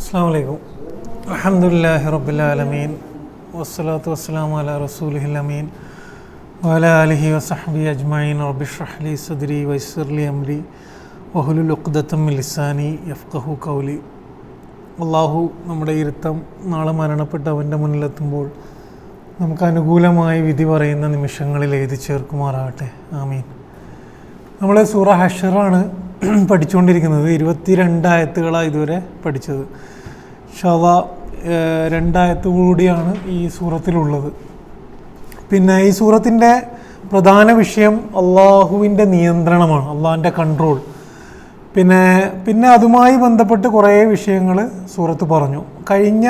അസ്സലാമു അലൈക്കും. അൽഹംദുലില്ലാഹി റബ്ബിൽ ആലമീൻ വസ്സലാത്തു വസ്സലാമു അലാ റസൂലിഹിൽ അമീൻ വഅലാ ആലിഹി വസഹ്ബിഹി അജ്മഈൻ. റബ്ബി ഇശ്റഹ് ലി സദ്രി വയസ്സിർ ലി അംരി വഹ്ലുൽ ഉഖ്ദതം മിൻ ലിസാനി യഫ്ഖഹു ഖൗലി. അല്ലാഹു നമ്മുടെ ഇരുത്തം നാളെ മരണപ്പെട്ട് അവൻ്റെ മുന്നിലെത്തുമ്പോൾ നമുക്ക് അനുകൂലമായി വിധി പറയുന്ന നിമിഷങ്ങളിൽ എഴുതി ചേർക്കുമാറാകട്ടെ. ആമീൻ. നമ്മൾ സൂറ ഹശ്റാണ് പഠിച്ചുകൊണ്ടിരിക്കുന്നത്. 22 ആയത്തുകളാണ് ഇതുവരെ പഠിച്ചത്. ഇൻഷാ അല്ലാഹ് 2 ആയത്ത് കൂടിയാണ് ഈ സൂറത്തിലുള്ളത്. പിന്നെ ഈ സൂറത്തിൻ്റെ പ്രധാന വിഷയം അള്ളാഹുവിൻ്റെ നിയന്ത്രണമാണ്, അള്ളാഹിൻ്റെ കൺട്രോൾ. പിന്നെ അതുമായി ബന്ധപ്പെട്ട് കുറേ വിഷയങ്ങൾ സൂറത്ത് പറഞ്ഞു. കഴിഞ്ഞ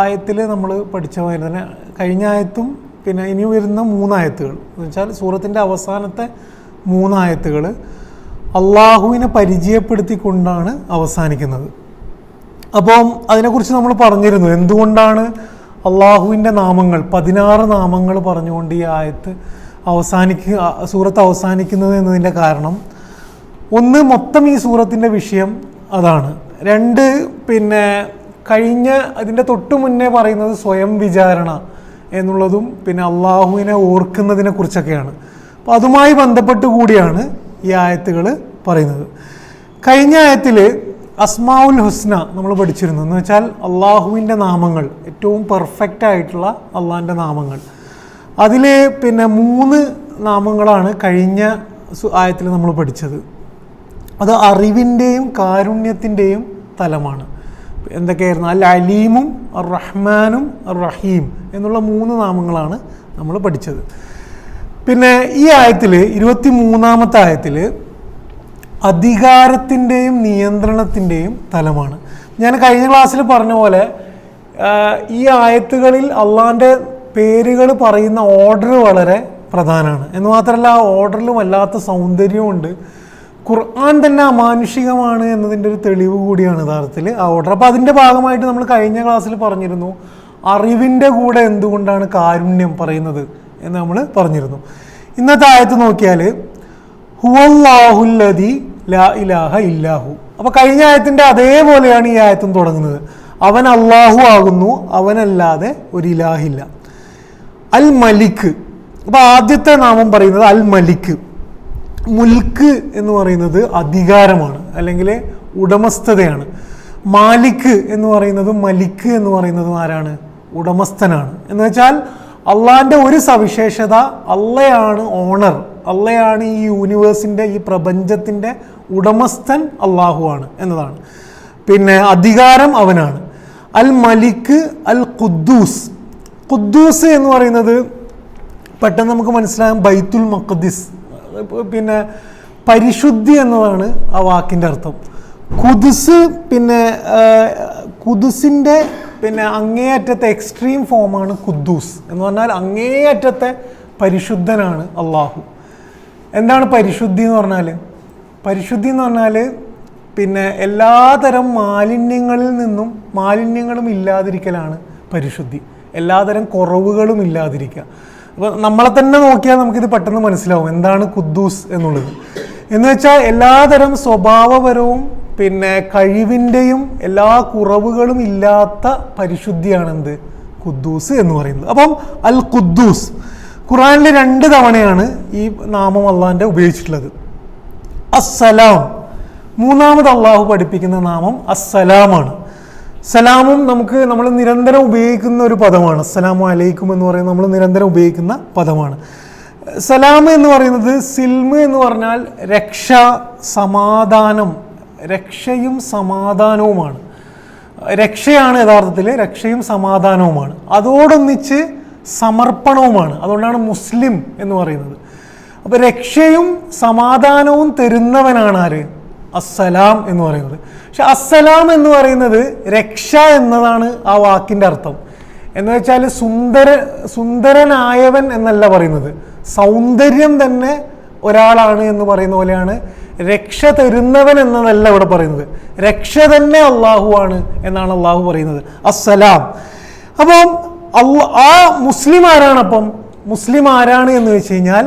ആയത്തിൽ നമ്മൾ പഠിച്ചമാതിരി തന്നെ കഴിഞ്ഞ ആയത്തും പിന്നെ ഇനി വരുന്ന 3 ആയത്തുകൾ എന്ന് വെച്ചാൽ സൂറത്തിൻ്റെ അവസാനത്തെ 3 ആയത്തുകൾ അള്ളാഹുവിനെ പരിചയപ്പെടുത്തിക്കൊണ്ടാണ് അവസാനിക്കുന്നത്. അപ്പം അതിനെക്കുറിച്ച് നമ്മൾ പറഞ്ഞിരുന്നു. എന്തുകൊണ്ടാണ് അള്ളാഹുവിൻ്റെ നാമങ്ങൾ 16 നാമങ്ങൾ പറഞ്ഞുകൊണ്ട് ഈ ആയത്ത് സൂറത്ത് അവസാനിക്കുന്നത് എന്നതിൻ്റെ കാരണം, ഒന്ന്, മൊത്തം ഈ സൂറത്തിൻ്റെ വിഷയം അതാണ്. 2, പിന്നെ കഴിഞ്ഞ അതിൻ്റെ തൊട്ട് മുന്നേ പറയുന്നത് സ്വയം വിചാരണ എന്നുള്ളതും പിന്നെ അള്ളാഹുവിനെ ഓർക്കുന്നതിനെ കുറിച്ചൊക്കെയാണ്. അപ്പോൾ അതുമായി ബന്ധപ്പെട്ട് കൂടിയാണ് ഈ ആയത്തുകൾ പറയുന്നത്. കഴിഞ്ഞ ആയത്തിൽ അസ്മാഉൽ ഹുസ്ന നമ്മൾ പഠിച്ചിരുന്നു. എന്ന് വെച്ചാൽ അള്ളാഹുവിൻ്റെ നാമങ്ങൾ, ഏറ്റവും പെർഫെക്റ്റ് ആയിട്ടുള്ള അള്ളാഹിൻ്റെ നാമങ്ങൾ. അതിൽ പിന്നെ 3 നാമങ്ങളാണ് കഴിഞ്ഞ ആയത്തിൽ നമ്മൾ പഠിച്ചത്. അത് അറിവിൻ്റെയും കാരുണ്യത്തിൻ്റെയും തലമാണ്. എന്തൊക്കെയായിരുന്നു? അൽ അലീമും അർ റഹ്മാനും അർ റഹീം എന്നുള്ള 3 നാമങ്ങളാണ് നമ്മൾ പഠിച്ചത്. പിന്നെ ഈ ആയത്തിൽ 23-ാമത്തെ ആയത്തിൽ അധികാരത്തിൻ്റെയും നിയന്ത്രണത്തിൻ്റെയും തലമാണ്. ഞാൻ കഴിഞ്ഞ ക്ലാസ്സിൽ പറഞ്ഞ പോലെ ഈ ആയത്തുകളിൽ അള്ളാഹിൻ്റെ പേരുകൾ പറയുന്ന ഓർഡർ വളരെ പ്രധാനമാണ്. എന്ന് മാത്രമല്ല ആ ഓർഡറിൽ വല്ലാത്ത സൗന്ദര്യമുണ്ട്. ഖുർആൻ തന്നെ അമാനുഷികമാണ് എന്നതിൻ്റെ ഒരു തെളിവ് കൂടിയാണ് യഥാർത്ഥത്തിൽ ആ ഓർഡർ. അപ്പോൾ അതിൻ്റെ ഭാഗമായിട്ട് നമ്മൾ കഴിഞ്ഞ ക്ലാസ്സിൽ പറഞ്ഞിരുന്നു അറിവിൻ്റെ കൂടെ എന്തുകൊണ്ടാണ് കാരുണ്യം പറയുന്നത് എന്ന് നമ്മൾ പറഞ്ഞിരുന്നു. ഇന്നത്തെ ആയത്ത് നോക്കിയാൽ ഹുവല്ലാഹുല്ലദി ലാ ഇലാഹ ഇല്ലാഹു. അപ്പോൾ കഴിഞ്ഞ ആയത്തിൻ്റെ അതേപോലെയാണ് ഈ ആയത്തും തുടങ്ങുന്നത്. അവൻ അള്ളാഹു ആകുന്നു, അവനല്ലാതെ ഒരു ഇലാഹില്ല. അൽ മലിക്ക്. അപ്പോൾ ആദ്യത്തെ നാമം പറയുന്നത് അൽ മലിക്ക്. മുൽക്ക് എന്ന് പറയുന്നത് അധികാരമാണ്, അല്ലെങ്കിൽ ഉടമസ്ഥതയാണ്. മാലിക്ക് എന്ന് പറയുന്നതും മലിക്ക് എന്ന് പറയുന്നതും ആരാണ്? ഉടമസ്ഥനാണ്. എന്ന് വെച്ചാൽ അള്ളാഹിൻ്റെ ഒരു സവിശേഷത, അള്ളയാണ് ഓണർ, അള്ളയാണ് ഈ യൂണിവേഴ്സിൻ്റെ, ഈ പ്രപഞ്ചത്തിൻ്റെ ഉടമസ്ഥൻ അള്ളാഹുവാണ് എന്നതാണ്. പിന്നെ അധികാരം അവനാണ്. അൽ മലിക്ക്. അൽ ഖുദ്ദൂസ്. ഖുദ്ദൂസ് എന്ന് പറയുന്നത് പെട്ടെന്ന് നമുക്ക് മനസ്സിലാകും ബൈത്തുൽ മഖ്ദിസ്, പിന്നെ പരിശുദ്ധി എന്നതാണ് ആ വാക്കിൻ്റെ അർത്ഥം. ഖുദ്സ് പിന്നെ ഖുദ്സിൻ്റെ പിന്നെ അങ്ങേയറ്റത്തെ എക്സ്ട്രീം ഫോമാണ് ഖുദ്ദൂസ് എന്ന് പറഞ്ഞാൽ അങ്ങേയറ്റത്തെ പരിശുദ്ധനാണ് അള്ളാഹു. എന്താണ് പരിശുദ്ധി എന്ന് പറഞ്ഞാൽ? പരിശുദ്ധി എന്ന് പറഞ്ഞാൽ പിന്നെ എല്ലാതരം മാലിന്യങ്ങളും ഇല്ലാതിരിക്കലാണ് പരിശുദ്ധി. എല്ലാതരം കുറവുകളും ഇല്ലാതിരിക്കുക. അപ്പോൾ നമ്മളെ തന്നെ നോക്കിയാൽ നമുക്കിത് പെട്ടെന്ന് മനസ്സിലാവും എന്താണ് ഖുദ്ദൂസ് എന്നുള്ളത്. എന്ന് വെച്ചാൽ എല്ലാതരം സ്വഭാവപരവും പിന്നെ കഴിവിൻ്റെയും എല്ലാ കുറവുകളും ഇല്ലാത്ത പരിശുദ്ധിയാണ് എന്ത്? ഖുദ്ദൂസ് എന്ന് പറയുന്നത്. അപ്പം അൽ ഖുദ്ദൂസ് ഖുർആനിൽ 2 തവണയാണ് ഈ നാമം അള്ളാഹിൻ്റെ ഉപയോഗിച്ചിട്ടുള്ളത്. അസ്സലാം, 3ാമത് അള്ളാഹു പഠിപ്പിക്കുന്ന നാമം അസ്സലാമാണ്. സലാമും നമ്മൾ നിരന്തരം ഉപയോഗിക്കുന്ന ഒരു പദമാണ്. അസ്സലാമു അലൈക്കും എന്ന് പറയുന്നത് നമ്മൾ നിരന്തരം ഉപയോഗിക്കുന്ന പദമാണ്. സലാം എന്ന് പറയുന്നത് സിൽമ് എന്ന് പറഞ്ഞാൽ രക്ഷ, സമാധാനം, രക്ഷയും സമാധാനവുമാണ്. രക്ഷയാണ് യഥാർത്ഥത്തിൽ, രക്ഷയും സമാധാനവുമാണ്. അതോടൊന്നിച്ച് സമർപ്പണവുമാണ്. അതുകൊണ്ടാണ് മുസ്ലിം എന്ന് പറയുന്നത്. അപ്പോൾ രക്ഷയും സമാധാനവും തരുന്നവനാണ് ആര്? അസ്സലാം എന്ന് പറയുന്നത്. പക്ഷെ അസ്സലാം എന്ന് പറയുന്നത് രക്ഷ എന്നതാണ് ആ വാക്കിൻ്റെ അർത്ഥം. എന്ന് വെച്ചാൽ സുന്ദരനായവൻ എന്നല്ല പറയുന്നത്, സൗന്ദര്യം തന്നെ ഒരാളാണ് എന്ന് പറയുന്ന പോലെയാണ്. രക്ഷ തരുന്നവൻ എന്നതല്ല ഇവിടെ പറയുന്നത്, രക്ഷ തന്നെ അള്ളാഹുവാണ് എന്നാണ് അള്ളാഹു പറയുന്നത്, അസ്സലാം. അപ്പം ആ മുസ്ലിം ആരാണ്? അപ്പം മുസ്ലിം ആരാണ് എന്ന് വെച്ച് കഴിഞ്ഞാൽ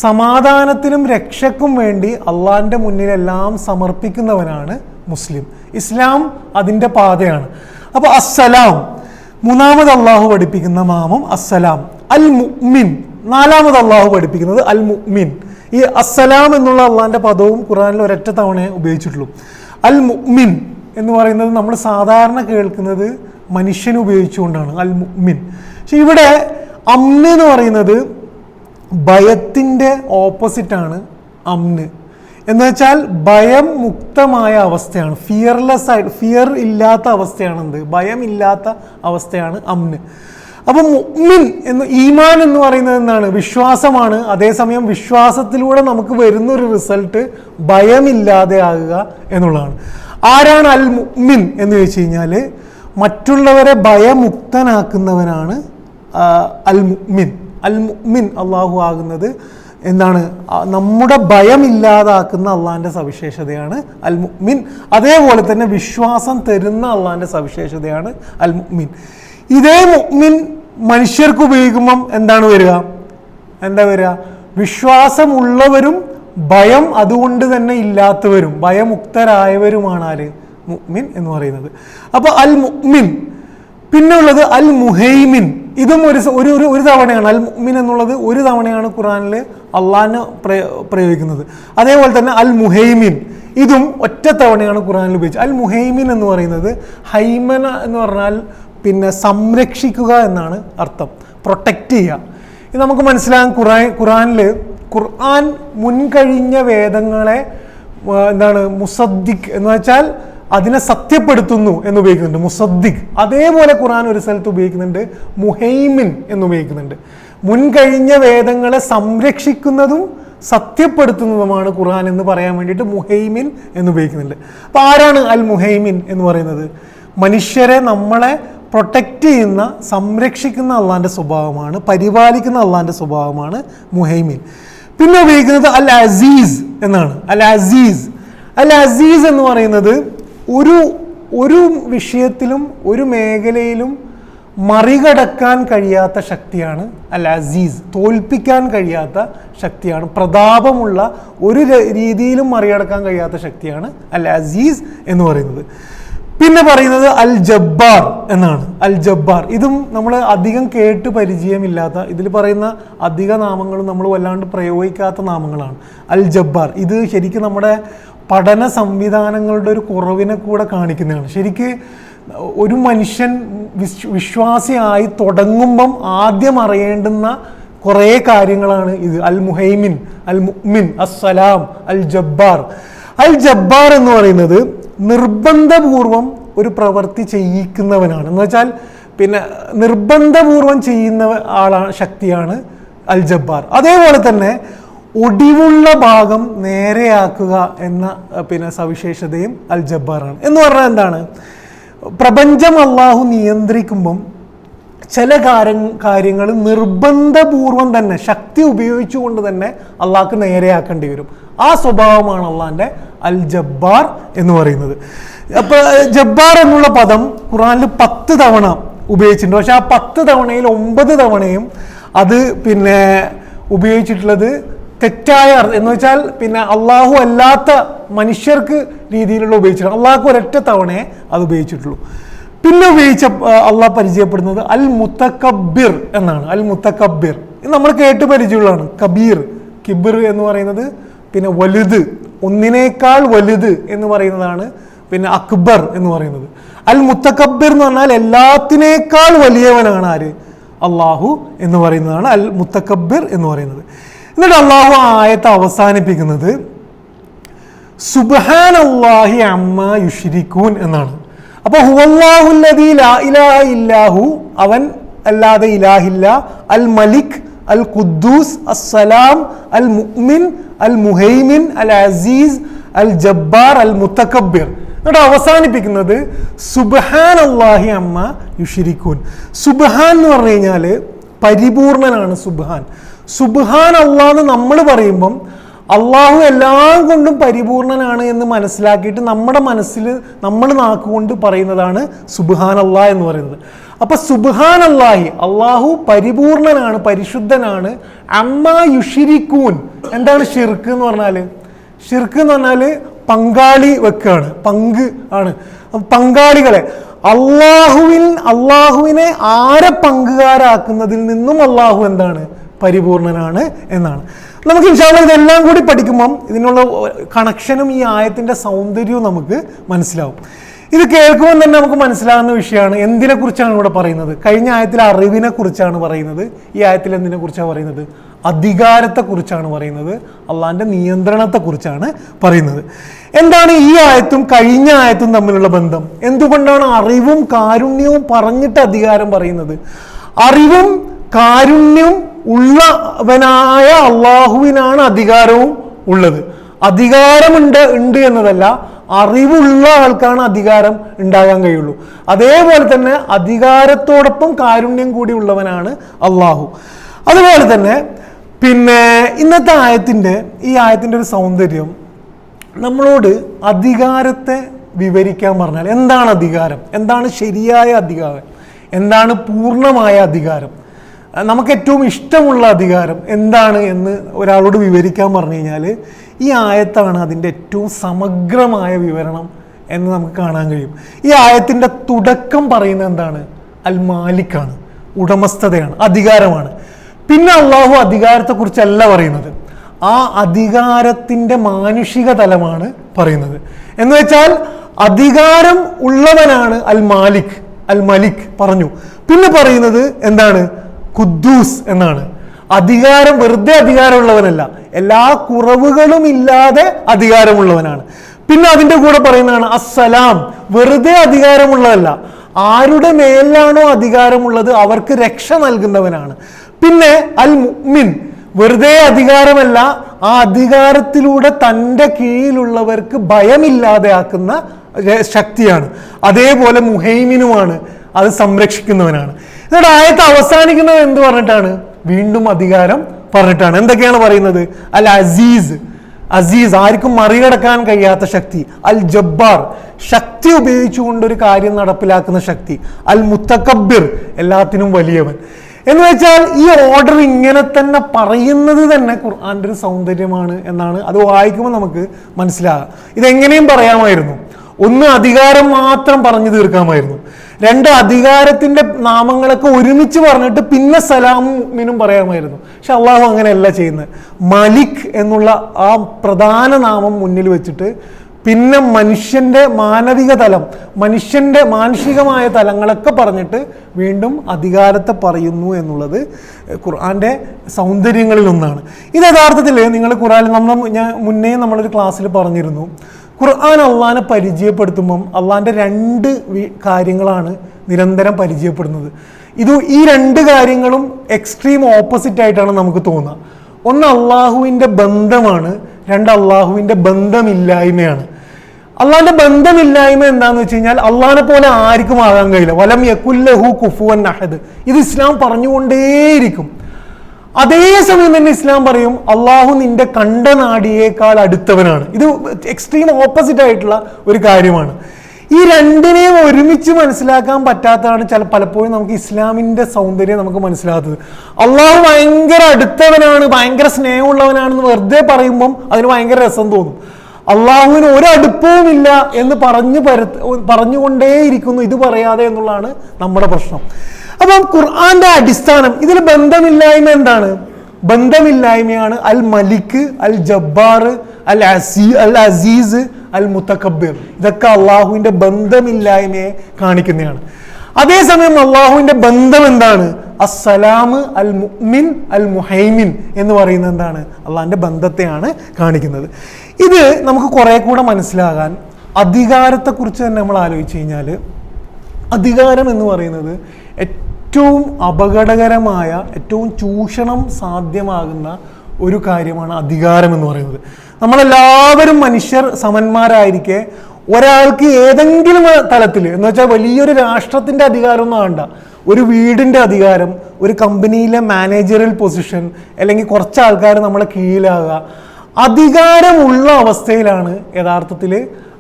സമാധാനത്തിനും രക്ഷയ്ക്കും വേണ്ടി അള്ളാഹിൻ്റെ മുന്നിലെല്ലാം സമർപ്പിക്കുന്നവനാണ് മുസ്ലിം. ഇസ്ലാം അതിൻ്റെ പാതയാണ്. അപ്പോൾ അസ്സലാം മൂന്നാമത് അള്ളാഹു പഠിപ്പിക്കുന്ന നാമം അസ്സലാം. അൽ മുഅ്മിൻ നാലാമത് അള്ളാഹു പഠിപ്പിക്കുന്നത് അൽ മുഅ്മിൻ. ഈ അസ്സലാം എന്നുള്ള അള്ളാഹിൻ്റെ പദവും ഖുർആനിൽ ഒരൊറ്റ തവണയെ ഉപയോഗിച്ചിട്ടുള്ളൂ. അൽ മുഅ്മിൻ എന്ന് പറയുന്നത് നമ്മൾ സാധാരണ കേൾക്കുന്നത് മനുഷ്യന് ഉപയോഗിച്ചുകൊണ്ടാണ് അൽ മുഅ്മിൻ. പക്ഷെ ഇവിടെ അമ്ന് എന്ന് പറയുന്നത് ഭയത്തിൻ്റെ ഓപ്പോസിറ്റാണ് അമ്ന്. എന്ന് വെച്ചാൽ ഭയം മുക്തമായ അവസ്ഥയാണ്, ഫിയർ ഇല്ലാത്ത അവസ്ഥയാണ് എന്ത്, ഭയം ഇല്ലാത്ത അവസ്ഥയാണ് അമ്ന്. അപ്പം മുഅ്മിൻ എന്ന് ഈമാൻ എന്ന് പറയുന്നത് എന്താണ്, വിശ്വാസമാണ്. അതേസമയം വിശ്വാസത്തിലൂടെ നമുക്ക് വരുന്നൊരു റിസൾട്ട് ഭയമില്ലാതെ ആകുക എന്നുള്ളതാണ്. ആരാണ് അൽ മുഅ്മിൻ എന്ന് ചോദിച്ചു കഴിഞ്ഞാൽ മറ്റുള്ളവരെ ഭയമുക്തനാക്കുന്നവനാണ് അൽ മുഅ്മിൻ. അൽ മുഅ്മിൻ അള്ളാഹു ആകുന്നത് എന്താണ്, നമ്മുടെ ഭയമില്ലാതാക്കുന്ന അള്ളാഹിൻ്റെ സവിശേഷതയാണ് അൽ മുഅ്മിൻ. അതേപോലെ തന്നെ വിശ്വാസം തരുന്ന അള്ളാഹിൻ്റെ സവിശേഷതയാണ് അൽ മുഅ്മിൻ. ഇതേ മുഅ്മിൻ മനുഷ്യർക്ക് ഉപയോഗിക്കുമ്പം എന്താണ് വരിക, വിശ്വാസമുള്ളവരും ഭയം അതുകൊണ്ട് തന്നെ ഇല്ലാത്തവരും ഭയമുക്തരായവരുമാണ് ആര്, മുഅ്മിൻ എന്ന് പറയുന്നത്. അപ്പോൾ അൽ മുഅ്മിൻ. പിന്നെ ഉള്ളത് അൽ മുഹൈമിൻ. ഇതും ഒരു തവണയാണ്. അൽ മുഅ്മിൻ എന്നുള്ളത് ഒരു തവണയാണ് ഖുർആനിൽ അള്ളാഹിനെ പ്രയോഗിക്കുന്നത്. അതേപോലെ തന്നെ അൽ മുഹൈമിൻ ഇതും ഒറ്റ തവണയാണ് ഖുർആനിൽ ഉപയോഗിച്ചത്. അൽ മുഹൈമിൻ എന്ന് പറയുന്നത് ഹൈമന എന്ന് പറഞ്ഞാൽ പിന്നെ സംരക്ഷിക്കുക എന്നാണ് അർത്ഥം, പ്രൊട്ടക്റ്റ് ചെയ്യുക. ഇത് നമുക്ക് മനസ്സിലാകാൻ ഖുർആൻ മുൻകഴിഞ്ഞ വേദങ്ങളെ എന്താണ് മുസദ്ദിഖ് എന്ന് വെച്ചാൽ അതിനെ സത്യപ്പെടുത്തുന്നു എന്ന് ഉപയോഗിക്കുന്നുണ്ട്, മുസദ്ദിഖ്. അതേപോലെ ഖുർആൻ ഒരു സ്ഥലത്ത് ഉപയോഗിക്കുന്നുണ്ട് മുഹൈമിൻ എന്ന് ഉപയോഗിക്കുന്നുണ്ട്. മുൻകഴിഞ്ഞ വേദങ്ങളെ സംരക്ഷിക്കുന്നതും സത്യപ്പെടുത്തുന്നതുമാണ് ഖുർആൻ എന്ന് പറയാൻ വേണ്ടിയിട്ട് മുഹൈമിൻ എന്ന് ഉപയോഗിക്കുന്നുണ്ട്. അപ്പോൾ ആരാണ് അൽ മുഹൈമിൻ എന്ന് പറയുന്നത്? മനുഷ്യരെ, നമ്മളെ പ്രൊട്ടക്റ്റ് ചെയ്യുന്ന, സംരക്ഷിക്കുന്ന അള്ളാഹിൻ്റെ സ്വഭാവമാണ്, പരിപാലിക്കുന്ന അള്ളാഹിൻ്റെ സ്വഭാവമാണ് മുഹൈമിൻ. പിന്നെ ഉപയോഗിക്കുന്നത് അൽ അസീസ് എന്നാണ്. അൽ അസീസ് എന്ന് പറയുന്നത് ഒരു വിഷയത്തിലും ഒരു മേഖലയിലും മറികടക്കാൻ കഴിയാത്ത ശക്തിയാണ് അൽ അസീസ്. തോൽപ്പിക്കാൻ കഴിയാത്ത ശക്തിയാണ്, പ്രതാപമുള്ള ഒരു രീതിയിലും മറികടക്കാൻ കഴിയാത്ത ശക്തിയാണ് അൽ അസീസ് എന്ന് പറയുന്നത്. പിന്നെ പറയുന്നത് അൽ ജബ്ബാർ എന്നാണ്. അൽ ജബ്ബാർ ഇതും നമ്മൾ അധികം കേട്ട് പരിചയമില്ലാത്ത, ഇതിൽ പറയുന്ന അധിക നാമങ്ങളും നമ്മൾ വല്ലാണ്ട് പ്രയോഗിക്കാത്ത നാമങ്ങളാണ്. അൽ ജബ്ബാർ ഇത് ശരിക്കും നമ്മുടെ പഠന സംവിധാനങ്ങളുടെ ഒരു കുറവിനെ കൂടെ കാണിക്കുന്നതാണ്. ശരിക്ക് ഒരു മനുഷ്യൻ വിശ്വാസിയായി തുടങ്ങുമ്പം ആദ്യം അറിയേണ്ടുന്ന കുറേ കാര്യങ്ങളാണ് ഇത്. അൽ മുഹൈമിൻ, അൽ മുഅ്മിൻ, അസ്സലാം, അൽ ജബ്ബാർ. അൽ ജബ്ബാർ എന്ന് പറയുന്നത് നിർബന്ധപൂർവം ഒരു പ്രവൃത്തി ചെയ്യിക്കുന്നവനാണ്. എന്ന് വെച്ചാൽ പിന്നെ നിർബന്ധപൂർവം ചെയ്യുന്ന ശക്തിയാണ് അൽ ജബ്ബാർ. അതേപോലെ തന്നെ ഒടിവുള്ള ഭാഗം നേരെയാക്കുക എന്ന പിന്നെ സവിശേഷതയും അൽ ജബ്ബാറാണ്. എന്ന് പറഞ്ഞാൽ എന്താണ്, പ്രപഞ്ചം അള്ളാഹു നിയന്ത്രിക്കുമ്പം ചില കാര്യങ്ങൾ നിർബന്ധപൂർവം തന്നെ ശക്തി ഉപയോഗിച്ചുകൊണ്ട് തന്നെ അള്ളാഹ്ക്ക് നേരെയാക്കേണ്ടി വരും. ആ സ്വഭാവമാണ് അള്ളാഹിൻ്റെ അൽ ജബ്ബാർ എന്ന് പറയുന്നത്. അപ്പോൾ ജബ്ബാർ എന്നുള്ള പദം ഖുർആനിൽ 10 തവണ ഉപയോഗിച്ചിട്ടുണ്ട്. പക്ഷെ ആ 10 തവണയിൽ 9 തവണയും അത് പിന്നെ ഉപയോഗിച്ചിട്ടുള്ളത് തെറ്റായ എന്ന് വെച്ചാൽ പിന്നെ അള്ളാഹു അല്ലാത്ത മനുഷ്യർക്ക് രീതിയിലുള്ള ഉപയോഗിച്ചിട്ടുണ്ട്. അള്ളാഹ്ക്ക് ഒരൊറ്റ തവണയെ അത് ഉപയോഗിച്ചിട്ടുള്ളൂ. പിന്നെ അള്ളാഹ് പരിചയപ്പെടുന്നത് അൽ മുത്തക്കബ്ബിർ എന്നാണ്. അൽ മുത്തക്കബ്ബിർ ഇത് നമ്മൾ കേട്ട് പരിചയമുള്ളതാണ്. കബീർ, കിബിർ എന്ന് പറയുന്നത് പിന്നെ വലുത്, ഒന്നിനേക്കാൾ വലുത് എന്ന് പറയുന്നതാണ് പിന്നെ അക്ബർ എന്ന് പറയുന്നത്. അൽ മുത്തക്കബ്ബിർ എന്ന് പറഞ്ഞാൽ എല്ലാത്തിനേക്കാൾ വലിയവനാണ് ആര്, അള്ളാഹു എന്ന് പറയുന്നതാണ് അൽ മുത്തക്കബ്ബിർ എന്ന് പറയുന്നത്. എന്നിട്ട് അള്ളാഹു ആയത്ത് അവസാനിപ്പിക്കുന്നത് സുബ്ഹാനല്ലാഹി അമ്മാ യുശ്രികൂൻ എന്നാണ്. അപ്പോൾ ഹുവല്ലാഹുല്ലദീ ലാ ഇലാഹ ഇല്ലാഹു, അവൻ അല്ലാതെ ഇലാഹില്ല, അൽ മലിക്, അൽ ഖുദ്ദൂസ്, അസ്സലാം, അൽ മുഅ്മിൻ, അൽ മുഹൈമിൻ, അൽ അസീസ്, അൽ ജബ്ബാർ, അൽ മുത്തക്കബ്ബിർ. എന്നിട്ട് അവസാനിപ്പിക്കുന്നത് സുബ്ഹാനല്ലാഹി അമ്മാ യുശ്രികൂൻ. സുബ്ഹാൻ എന്ന് പറഞ്ഞു കഴിഞ്ഞാൽ പരിപൂർണനാണ് സുബ്ഹാൻ. സുബ്ഹാൻ അല്ലാഹ് നമ്മൾ പറയുമ്പം അള്ളാഹു എല്ലാം കൊണ്ടും പരിപൂർണനാണ് എന്ന് മനസ്സിലാക്കിയിട്ട് നമ്മുടെ മനസ്സിൽ നമ്മൾ നാക്കുകൊണ്ട് പറയുന്നതാണ് സുബ്ഹാൻ അല്ലാഹ് എന്ന് പറയുന്നത്. അപ്പൊ സുബ്ഹാൻ അല്ലാഹി, അള്ളാഹു പരിപൂർണനാണ്, പരിശുദ്ധനാണ്. അമ്മാ യുശ്രികൂൻ, എന്താണ് ഷിർക്ക് എന്ന് പറഞ്ഞാൽ? ഷിർക്ക് എന്ന് പറഞ്ഞാൽ പങ്കാളി വെക്കുകയാണ്, പങ്ക് ആണ്. പങ്കാളികളെ അള്ളാഹുവിനെ ആരെ പങ്കുകാരാക്കുന്നതിൽ നിന്നും അള്ളാഹു എന്താണ്? പരിപൂർണനാണ് എന്നാണ്. നമുക്ക് ഇൻഷാ അല്ലാഹ് ഇതെല്ലാം കൂടി പഠിക്കുമ്പം ഇതിനുള്ള കണക്ഷനും ഈ ആയത്തിൻ്റെ സൗന്ദര്യവും നമുക്ക് മനസ്സിലാവും. ഇത് കേൾക്കുമ്പോൾ തന്നെ നമുക്ക് മനസ്സിലാകുന്ന വിഷയമാണ്. എന്തിനെ കുറിച്ചാണ് ഇവിടെ പറയുന്നത്? കഴിഞ്ഞ ആയത്തിൽ അറിവിനെ കുറിച്ചാണ് പറയുന്നത്. ഈ ആയത്തിൽ എന്തിനെ കുറിച്ചാണ് പറയുന്നത്? അധികാരത്തെക്കുറിച്ചാണ് പറയുന്നത്, അള്ളാഹിൻ്റെ നിയന്ത്രണത്തെക്കുറിച്ചാണ് പറയുന്നത്. എന്താണ് ഈ ആയത്തും കഴിഞ്ഞ ആയത്തും തമ്മിലുള്ള ബന്ധം? എന്തുകൊണ്ടാണ് അറിവും കാരുണ്യവും പറഞ്ഞിട്ട് അധികാരം പറയുന്നത്? അറിവും കാരുണ്യവും ഉള്ളവനായ അള്ളാഹുവിനാണ് അധികാരവും ഉള്ളത്. അധികാരമുണ്ട് എന്നതല്ല, അറിവുള്ള ആൾക്കാണ് അധികാരം ഉണ്ടാകാൻ കഴിയുള്ളൂ. അതേപോലെ തന്നെ അധികാരത്തോടൊപ്പം കാരുണ്യം കൂടി ഉള്ളവനാണ് അള്ളാഹു. അതുപോലെ തന്നെ ഇന്നത്തെ ഈ ആയത്തിൻ്റെ ഒരു സൗന്ദര്യം, നമ്മളോട് അധികാരത്തെ വിവരിക്കാൻ പറഞ്ഞാൽ എന്താണ് അധികാരം, എന്താണ് ശരിയായ അധികാരം, എന്താണ് പൂർണ്ണമായ അധികാരം, നമുക്ക് ഏറ്റവും ഇഷ്ടമുള്ള അധികാരം എന്താണ് എന്ന് ഒരാളോട് വിവരിക്കാൻ പറഞ്ഞു കഴിഞ്ഞാൽ ഈ ആയത്താണ് അതിൻ്റെ ഏറ്റവും സമഗ്രമായ വിവരണം എന്ന് നമുക്ക് കാണാൻ കഴിയും. ഈ ആയത്തിൻ്റെ തുടക്കം പറയുന്നത് എന്താണ്? അൽ മാലിക്കാണ്, ഉടമസ്ഥതയാണ്, അധികാരമാണ്. പിന്നെ അള്ളാഹു അധികാരത്തെക്കുറിച്ചല്ല പറയുന്നത്, ആ അധികാരത്തിൻ്റെ മാനുഷിക തലമാണ് പറയുന്നത്. എന്ന് വെച്ചാൽ അധികാരം ഉള്ളവനാണ് അൽ മാലിക്, അൽ മലിക് പറഞ്ഞു. പിന്നെ പറയുന്നത് എന്താണ്? ഖുദ്ദൂസ് എന്നാണ്. അധികാരം വെറുതെ അധികാരമുള്ളവനല്ല, എല്ലാ കുറവുകളും ഇല്ലാതെ അധികാരമുള്ളവനാണ്. പിന്നെ അതിൻ്റെ കൂടെ പറയുന്നതാണ് അസ്സലാം, വെറുതെ അധികാരമുള്ളതല്ല, ആരുടെ മേലാണോ അധികാരമുള്ളത് അവർക്ക് രക്ഷ നൽകുന്നവനാണ്. പിന്നെ അൽ മുഅ്മിൻ, വെറുതെ അധികാരമല്ല, ആ അധികാരത്തിലൂടെ തൻ്റെ കീഴിലുള്ളവർക്ക് ഭയമില്ലാതെ ആക്കുന്ന ശക്തിയാണ്. അതേപോലെ മുഹൈമിനുമാണ്, അത് സംരക്ഷിക്കുന്നവനാണ്. എന്നിട്ട് ആയത്ത് അവസാനിക്കുന്നത് എന്ത് പറഞ്ഞിട്ടാണ്? വീണ്ടും അധികാരം പറഞ്ഞിട്ടാണ്. എന്തൊക്കെയാണ് പറയുന്നത്? അൽ അസീസ്, അസീസ് ആർക്കും മറികടക്കാൻ കഴിയാത്ത ശക്തി. അൽ ജബ്ബാർ, ശക്തി ഉപയോഗിച്ചുകൊണ്ട് ഒരു കാര്യം നടപ്പിലാക്കുന്ന ശക്തി. അൽ മുത്തക്കബ്ബിർ, എല്ലാത്തിനും വലിയവൻ. എന്ന് വെച്ചാൽ ഈ ഓർഡർ ഇങ്ങനെ തന്നെ പറയുന്നത് തന്നെ ഖുർആന്റെ ഒരു സൗന്ദര്യമാണ് എന്നാണ് അത് വായിക്കുമ്പോൾ നമുക്ക് മനസ്സിലാകാം. ഇതെങ്ങനെയും പറയാമായിരുന്നു. ഒന്ന്, അധികാരം മാത്രം പറഞ്ഞു തീർക്കാമായിരുന്നു. രണ്ട്, അധികാരത്തിന്റെ നാമങ്ങളൊക്കെ ഒരുമിച്ച് പറഞ്ഞിട്ട് പിന്നെ സലാമും മുഅ്മിനും പറയാമായിരുന്നു. പക്ഷെ അള്ളാഹു അങ്ങനെയല്ല ചെയ്യുന്നത്. മലിക് എന്നുള്ള ആ പ്രധാന നാമം മുന്നിൽ വെച്ചിട്ട് പിന്നെ മനുഷ്യന്റെ മാനവിക തലം, മനുഷ്യന്റെ മാനുഷികമായ തലങ്ങളൊക്കെ പറഞ്ഞിട്ട് വീണ്ടും അധികാരത്തെ പറയുന്നു എന്നുള്ളത് ഖുർആന്റെ സൗന്ദര്യങ്ങളിൽ ഒന്നാണ്. ഇത് യഥാർത്ഥത്തിൽ നിങ്ങൾ ഖുർആനിൽ മുന്നേ നമ്മളൊരു ക്ലാസ്സിൽ പറഞ്ഞിരുന്നു. ഖുർആൻ അള്ളാഹിനെ പരിചയപ്പെടുത്തുമ്പം അള്ളാഹിൻ്റെ രണ്ട് കാര്യങ്ങളാണ് നിരന്തരം പരിചയപ്പെടുന്നത്. ഈ രണ്ട് കാര്യങ്ങളും എക്സ്ട്രീം ഓപ്പോസിറ്റ് ആയിട്ടാണ് നമുക്ക് തോന്നുക. ഒന്ന് അള്ളാഹുവിൻ്റെ ബന്ധമാണ്, രണ്ട് അള്ളാഹുവിൻ്റെ ബന്ധമില്ലായ്മയാണ്. അള്ളാഹിൻ്റെ ബന്ധമില്ലായ്മ എന്താണെന്ന് വെച്ച് കഴിഞ്ഞാൽ അള്ളാഹിനെ പോലെ ആർക്കും ആകാൻ കഴിയില്ല. വലം യകുല്ലഹു കുഫുവൻ അഹദ്, ഇത് ഇസ്ലാം പറഞ്ഞുകൊണ്ടേയിരിക്കും. അതേസമയം തന്നെ ഇസ്ലാം പറയും അള്ളാഹു നിന്റെ കണ്ടനാടിയേക്കാൾ അടുത്തവനാണ്. ഇത് എക്സ്ട്രീം ഓപ്പോസിറ്റ് ആയിട്ടുള്ള ഒരു കാര്യമാണ്. ഈ രണ്ടിനെയും ഒരുമിച്ച് മനസ്സിലാക്കാൻ പറ്റാത്തതാണ് പലപ്പോഴും നമുക്ക് ഇസ്ലാമിന്റെ സൗന്ദര്യം നമുക്ക് മനസ്സിലാകാത്തത്. അള്ളാഹു ഭയങ്കര അടുത്തവനാണ്, ഭയങ്കര സ്നേഹമുള്ളവനാണെന്ന് വെറുതെ പറയുമ്പം അതിന് ഭയങ്കര രസം തോന്നും. അള്ളാഹുവിന് ഒരു അടുപ്പവുമില്ല എന്ന് പറഞ്ഞുകൊണ്ടേയിരിക്കുന്നു ഇത് പറയാതെ എന്നുള്ളതാണ് നമ്മുടെ പ്രശ്നം. അപ്പം ഖുർആന്റെ അടിസ്ഥാനം ഇതിൽ ബന്ധമില്ലായ്മ എന്താണ്? ബന്ധമില്ലായ്മയാണ് അൽ മലിക്, അൽ ജബ്ബാർ, അൽ അസീസ്, അൽ മുത്തക്കബ്ബിർ. ഇതൊക്കെ അള്ളാഹുവിന്റെ ബന്ധമില്ലായ്മയെ കാണിക്കുന്നതാണ്. അതേസമയം അള്ളാഹുവിന്റെ ബന്ധം എന്താണ്? അസ്സലാം, അൽ മുഅ്മിൻ, അൽ മുഹൈമിൻ എന്ന് പറയുന്നത് എന്താണ്? അള്ളാഹിന്റെ ബന്ധത്തെയാണ് കാണിക്കുന്നത്. ഇത് നമുക്ക് കുറെ കൂടെ മനസ്സിലാകാൻ അധികാരത്തെക്കുറിച്ച് തന്നെ നമ്മൾ ആലോചിച്ച് കഴിഞ്ഞാൽ, അധികാരം എന്ന് പറയുന്നത് ഏറ്റവും അപകടകരമായ, ഏറ്റവും ചൂഷണം സാധ്യമാകുന്ന ഒരു കാര്യമാണ് അധികാരം എന്ന് പറയുന്നത്. നമ്മളെല്ലാവരും മനുഷ്യർ സമന്മാരായിരിക്കെ ഒരാൾക്ക് ഏതെങ്കിലും തലത്തിൽ എന്ന് വെച്ചാൽ വലിയൊരു രാഷ്ട്രത്തിൻ്റെ അധികാരമൊന്നും വേണ്ട, ഒരു വീടിൻ്റെ അധികാരം, ഒരു കമ്പനിയിലെ മാനേജറിയൽ പൊസിഷൻ, അല്ലെങ്കിൽ കുറച്ച് ആൾക്കാർ നമ്മളെ കീഴിലാകുക, അധികാരമുള്ള അവസ്ഥയിലാണ് യഥാർത്ഥത്തിൽ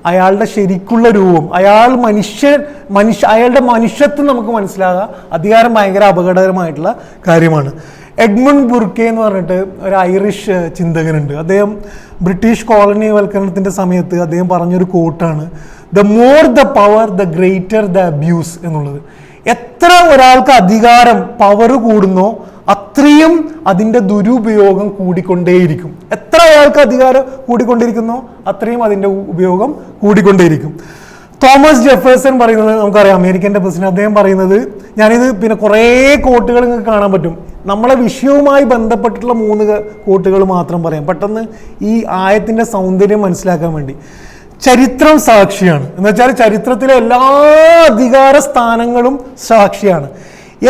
അയാളുടെ ശരിക്കുള്ള രൂപം, അയാളുടെ മനുഷ്യത്വം നമുക്ക് മനസ്സിലാകുക. അധികാരം ഭയങ്കര അപകടകരമായിട്ടുള്ള കാര്യമാണ്. എഡ്മണ്ട് ബുർക്കെ എന്ന് പറഞ്ഞിട്ട് ഒരു ഐറിഷ് ചിന്തകനുണ്ട്. അദ്ദേഹം ബ്രിട്ടീഷ് കോളനിവൽക്കരണത്തിൻ്റെ സമയത്ത് അദ്ദേഹം പറഞ്ഞൊരു കോട്ടാണ്, the more the power the greater the abuse എന്നുള്ളത്. എത്ര ഒരാൾക്ക് അധികാരം പവർ കൂടുന്നോ അത്രയും അതിൻ്റെ ദുരുപയോഗം കൂടിക്കൊണ്ടേയിരിക്കും. എത്ര അയാൾക്ക് അധികാരം കൂടിക്കൊണ്ടിരിക്കുന്നോ അത്രയും അതിൻ്റെ ഉപയോഗം കൂടിക്കൊണ്ടേയിരിക്കും. തോമസ് ജെഫേഴ്സൺ പറയുന്നത് നമുക്കറിയാം, അമേരിക്കൻ്റെ പ്രസിഡന്റ്. അദ്ദേഹം പറയുന്നത്, ഞാനിത് പിന്നെ കുറേ കോട്ടുകൾ നിങ്ങൾക്ക് കാണാൻ പറ്റും, നമ്മളെ വിഷയവുമായി ബന്ധപ്പെട്ടിട്ടുള്ള 3 കോട്ടുകൾ മാത്രം പറയാം പെട്ടെന്ന് ഈ ആയത്തിൻ്റെ സൗന്ദര്യം മനസ്സിലാക്കാൻ വേണ്ടി. ചരിത്രം സാക്ഷിയാണ് എന്ന് വെച്ചാൽ ചരിത്രത്തിലെ എല്ലാ അധികാര സ്ഥാനങ്ങളും സാക്ഷിയാണ്.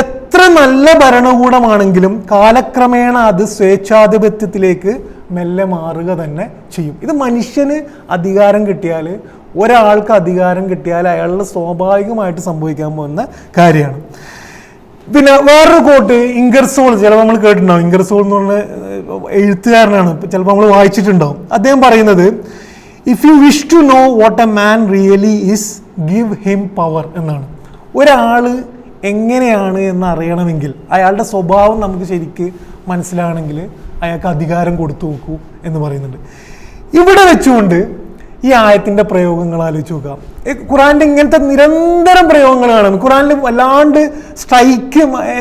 എത്ര നല്ല ഭരണകൂടമാണെങ്കിലും കാലക്രമേണ അത് സ്വേച്ഛാധിപത്യത്തിലേക്ക് മെല്ലെ മാറുക തന്നെ ചെയ്യും. ഇത് മനുഷ്യന് അധികാരം കിട്ടിയാൽ, ഒരാൾക്ക് അധികാരം കിട്ടിയാൽ അയാളുടെ സ്വാഭാവികമായിട്ട് സംഭവിക്കാൻ പോകുന്ന കാര്യമാണ്. പിന്നെ വേറൊരു കോട്ട് ഇംഗർസോൾ, ചിലപ്പോൾ നമ്മൾ കേട്ടിട്ടുണ്ടാവും. ഇംഗർസോൾ എന്ന് പറഞ്ഞ എഴുത്തുകാരനാണ്, ചിലപ്പോൾ നമ്മൾ വായിച്ചിട്ടുണ്ടാവും. അദ്ദേഹം പറയുന്നത്, if you wish to know what a man really is give him power എന്നാണ്. ഒരാൾ എങ്ങനെയാണ് എന്ന് അറിയണമെങ്കിൽ, അയാളുടെ സ്വഭാവം നമുക്ക് ശരിക്ക് മനസ്സിലാണെങ്കിൽ അയാൾക്ക് അധികാരം കൊടുത്തു നോക്കൂ എന്ന് പറയുന്നുണ്ട്. ഇവിടെ വെച്ചുകൊണ്ട് ഈ ആയത്തിൻ്റെ പ്രയോഗങ്ങൾ ആലോചിച്ച് നോക്കാം. ഖുറാൻ്റെ ഇങ്ങനത്തെ നിരന്തരം പ്രയോഗങ്ങൾ കാണും. ഖുറാനിൽ വല്ലാണ്ട്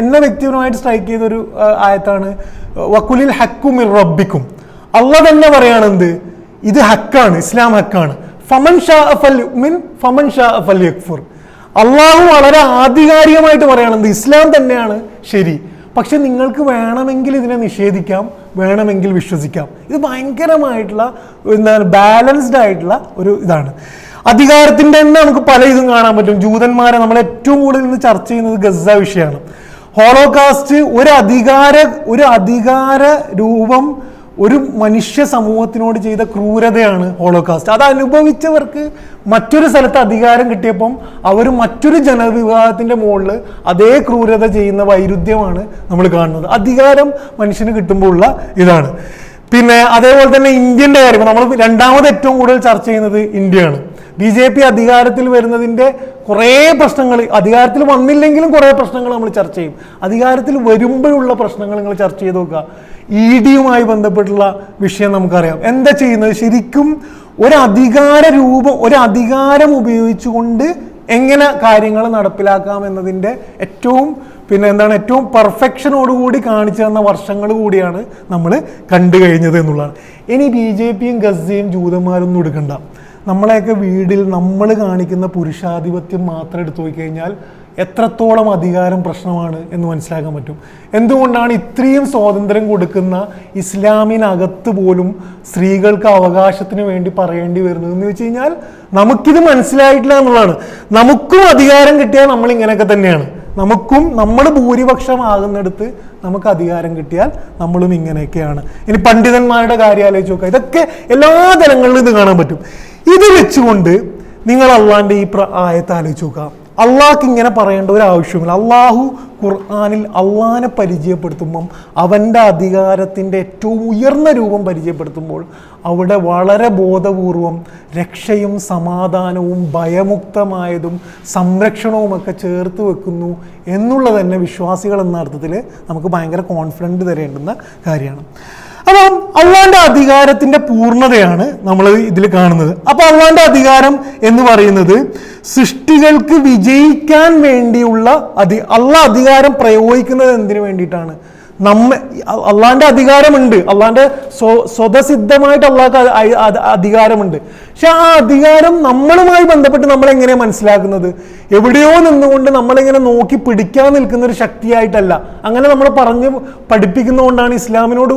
എന്നെ വ്യക്തിപരമായിട്ട് സ്ട്രൈക്ക് ചെയ്തൊരു ആയത്താണ് വക്കുലിൽ ഹക്കു മിർ റബ്ബിക്കും. അള്ളാഹ് തന്നെ പറയുകയാണെന്ത്, ഇത് ഹക്കാണ്, ഇസ്ലാം ഹക്കാണ്. ഫമൻ ഷാ ഫൽയുമിൻ ഫമൻ ഷാ ഫൽയക്ഫുർ. അള്ളാഹു വളരെ ആധികാരികമായിട്ട് പറയുകയാണെന്ത്, ഇസ്ലാം തന്നെയാണ് ശരി, പക്ഷെ നിങ്ങൾക്ക് വേണമെങ്കിൽ ഇതിനെ നിഷേധിക്കാം, വേണമെങ്കിൽ വിശ്വസിക്കാം. ഇത് ഭയങ്കരമായിട്ടുള്ള എന്താണ് ബാലൻസ്ഡ് ആയിട്ടുള്ള ഒരു ഇതാണ്. അധികാരത്തിൻ്റെ തന്നെ നമുക്ക് പല ഇതും കാണാൻ പറ്റും. ജൂതന്മാരെ നമ്മൾ ഏറ്റവും കൂടുതൽ ഇന്ന് ചർച്ച ചെയ്യുന്നത് ഗസ വിഷയമാണ്. ഹോളോകാസ്റ്റ് ഒരു അധികാര രൂപം ഒരു മനുഷ്യ സമൂഹത്തിനോട് ചെയ്ത ക്രൂരതയാണ് ഹോളോകാസ്റ്റ്. അത് അനുഭവിച്ചവർക്ക് മറ്റൊരു സ്ഥലത്ത് അധികാരം കിട്ടിയപ്പം അവർ മറ്റൊരു ജനവിഭാഗത്തിൻ്റെ മുകളിൽ അതേ ക്രൂരത ചെയ്യുന്ന വൈരുദ്ധ്യമാണ് നമ്മൾ കാണുന്നത്. അധികാരം മനുഷ്യന് കിട്ടുമ്പോൾ ഉള്ള ഇതാണ്. പിന്നെ അതേപോലെ തന്നെ ഇന്ത്യൻ്റെ കാര്യം നമ്മൾ രണ്ടാമത് ഏറ്റവും കൂടുതൽ ചർച്ച ചെയ്യുന്നത് ഇന്ത്യയാണ്. BJP അധികാരത്തിൽ വരുന്നതിൻ്റെ കുറേ പ്രശ്നങ്ങൾ, അധികാരത്തിൽ വന്നില്ലെങ്കിലും കുറേ പ്രശ്നങ്ങൾ നമ്മൾ ചർച്ച ചെയ്യും. അധികാരത്തിൽ വരുമ്പോഴുള്ള പ്രശ്നങ്ങൾ നിങ്ങൾ ചർച്ച ചെയ്ത് നോക്കുക. ED-യുമായി ബന്ധപ്പെട്ടുള്ള വിഷയം നമുക്കറിയാം. എന്താ ചെയ്യുന്നത്, ശരിക്കും ഒരു അധികാരം ഉപയോഗിച്ചുകൊണ്ട് എങ്ങനെ കാര്യങ്ങൾ നടപ്പിലാക്കാം എന്നതിൻ്റെ ഏറ്റവും പെർഫെക്ഷനോടുകൂടി കാണിച്ചു തന്ന വർഷങ്ങൾ കൂടിയാണ് നമ്മൾ കണ്ടു കഴിഞ്ഞത് എന്നുള്ളതാണ്. ഇനി BJP-യും ഗസയും ജൂതന്മാരൊന്നും എടുക്കണ്ട. നമ്മളെയൊക്കെ വീട്ടിൽ നമ്മൾ കാണിക്കുന്ന പുരുഷാധിപത്യം മാത്രം എടുത്തു നോക്കിക്കഴിഞ്ഞാൽ എത്രത്തോളം അധികാരം പ്രശ്നമാണ് എന്ന് മനസ്സിലാക്കാൻ പറ്റും. എന്തുകൊണ്ടാണ് ഇത്രയും സ്വാതന്ത്ര്യം കൊടുക്കുന്ന ഇസ്ലാമിനകത്ത് പോലും സ്ത്രീകൾക്ക് അവകാശത്തിന് വേണ്ടി പറയേണ്ടി വരുന്നത് എന്ന് വെച്ച് കഴിഞ്ഞാൽ നമുക്കിത് മനസ്സിലായിട്ടില്ല എന്നുള്ളതാണ്. നമുക്കും അധികാരം കിട്ടിയാൽ നമ്മൾ ഇങ്ങനെയൊക്കെ തന്നെയാണ്. നമ്മൾ ഭൂരിപക്ഷമാകുന്നിടത്ത് നമുക്ക് അധികാരം കിട്ടിയാൽ നമ്മളും ഇങ്ങനെയൊക്കെയാണ്. ഇനി പണ്ഡിതന്മാരുടെ കാര്യം ആലോചിച്ച് നോക്കുക. ഇതൊക്കെ എല്ലാ തലങ്ങളിലും ഇത് കാണാൻ പറ്റും. ഇത് വെച്ചുകൊണ്ട് നിങ്ങൾ അള്ളാഹിൻ്റെ ഈ ആയത്ത് ആലോചിച്ച് നോക്കുക. അള്ളാഹ്ക്ക് ഇങ്ങനെ പറയേണ്ട ഒരു ആവശ്യമില്ല. അള്ളാഹു ഖുർആനിൽ അള്ളാഹിനെ പരിചയപ്പെടുത്തുമ്പം അവൻ്റെ അധികാരത്തിൻ്റെ ഏറ്റവും ഉയർന്ന രൂപം പരിചയപ്പെടുത്തുമ്പോൾ അവിടെ വളരെ ബോധപൂർവം രക്ഷയും സമാധാനവും ഭയമുക്തമായതും സംരക്ഷണവുമൊക്കെ ചേർത്ത് വെക്കുന്നു എന്നുള്ളത് തന്നെ വിശ്വാസികൾ എന്ന അർത്ഥത്തിൽ നമുക്ക് ഭയങ്കര കോൺഫിഡൻറ്റ് തരേണ്ടുന്ന കാര്യമാണ്. അപ്പം അള്ളാഹിൻ്റെ അധികാരത്തിൻ്റെ പൂർണ്ണതയാണ് നമ്മൾ ഇതിൽ കാണുന്നത്. അപ്പം അള്ളാഹിൻ്റെ അധികാരം എന്ന് പറയുന്നത് സൃഷ്ടികൾക്ക് വിജയിക്കാൻ വേണ്ടിയുള്ള അള്ളാഹ് അധികാരം പ്രയോഗിക്കുന്നത് എന്തിനു വേണ്ടിയിട്ടാണ്? അള്ളാഹിൻ്റെ അധികാരമുണ്ട്, അള്ളാഹിൻ്റെ സ്വതസിദ്ധമായിട്ട് അള്ളാഹ്ക്ക് അധികാരമുണ്ട്. പക്ഷെ ആ അധികാരം നമ്മളുമായി ബന്ധപ്പെട്ട് നമ്മൾ എങ്ങനെയാണ് മനസ്സിലാക്കുന്നത്? എവിടെയോ നിന്നുകൊണ്ട് നമ്മളിങ്ങനെ നോക്കി പിടിക്കാൻ നിൽക്കുന്ന ഒരു ശക്തിയായിട്ടല്ല. അങ്ങനെ നമ്മൾ പഠിപ്പിക്കുന്നതുകൊണ്ടാണ് ഇസ്ലാമിനോട്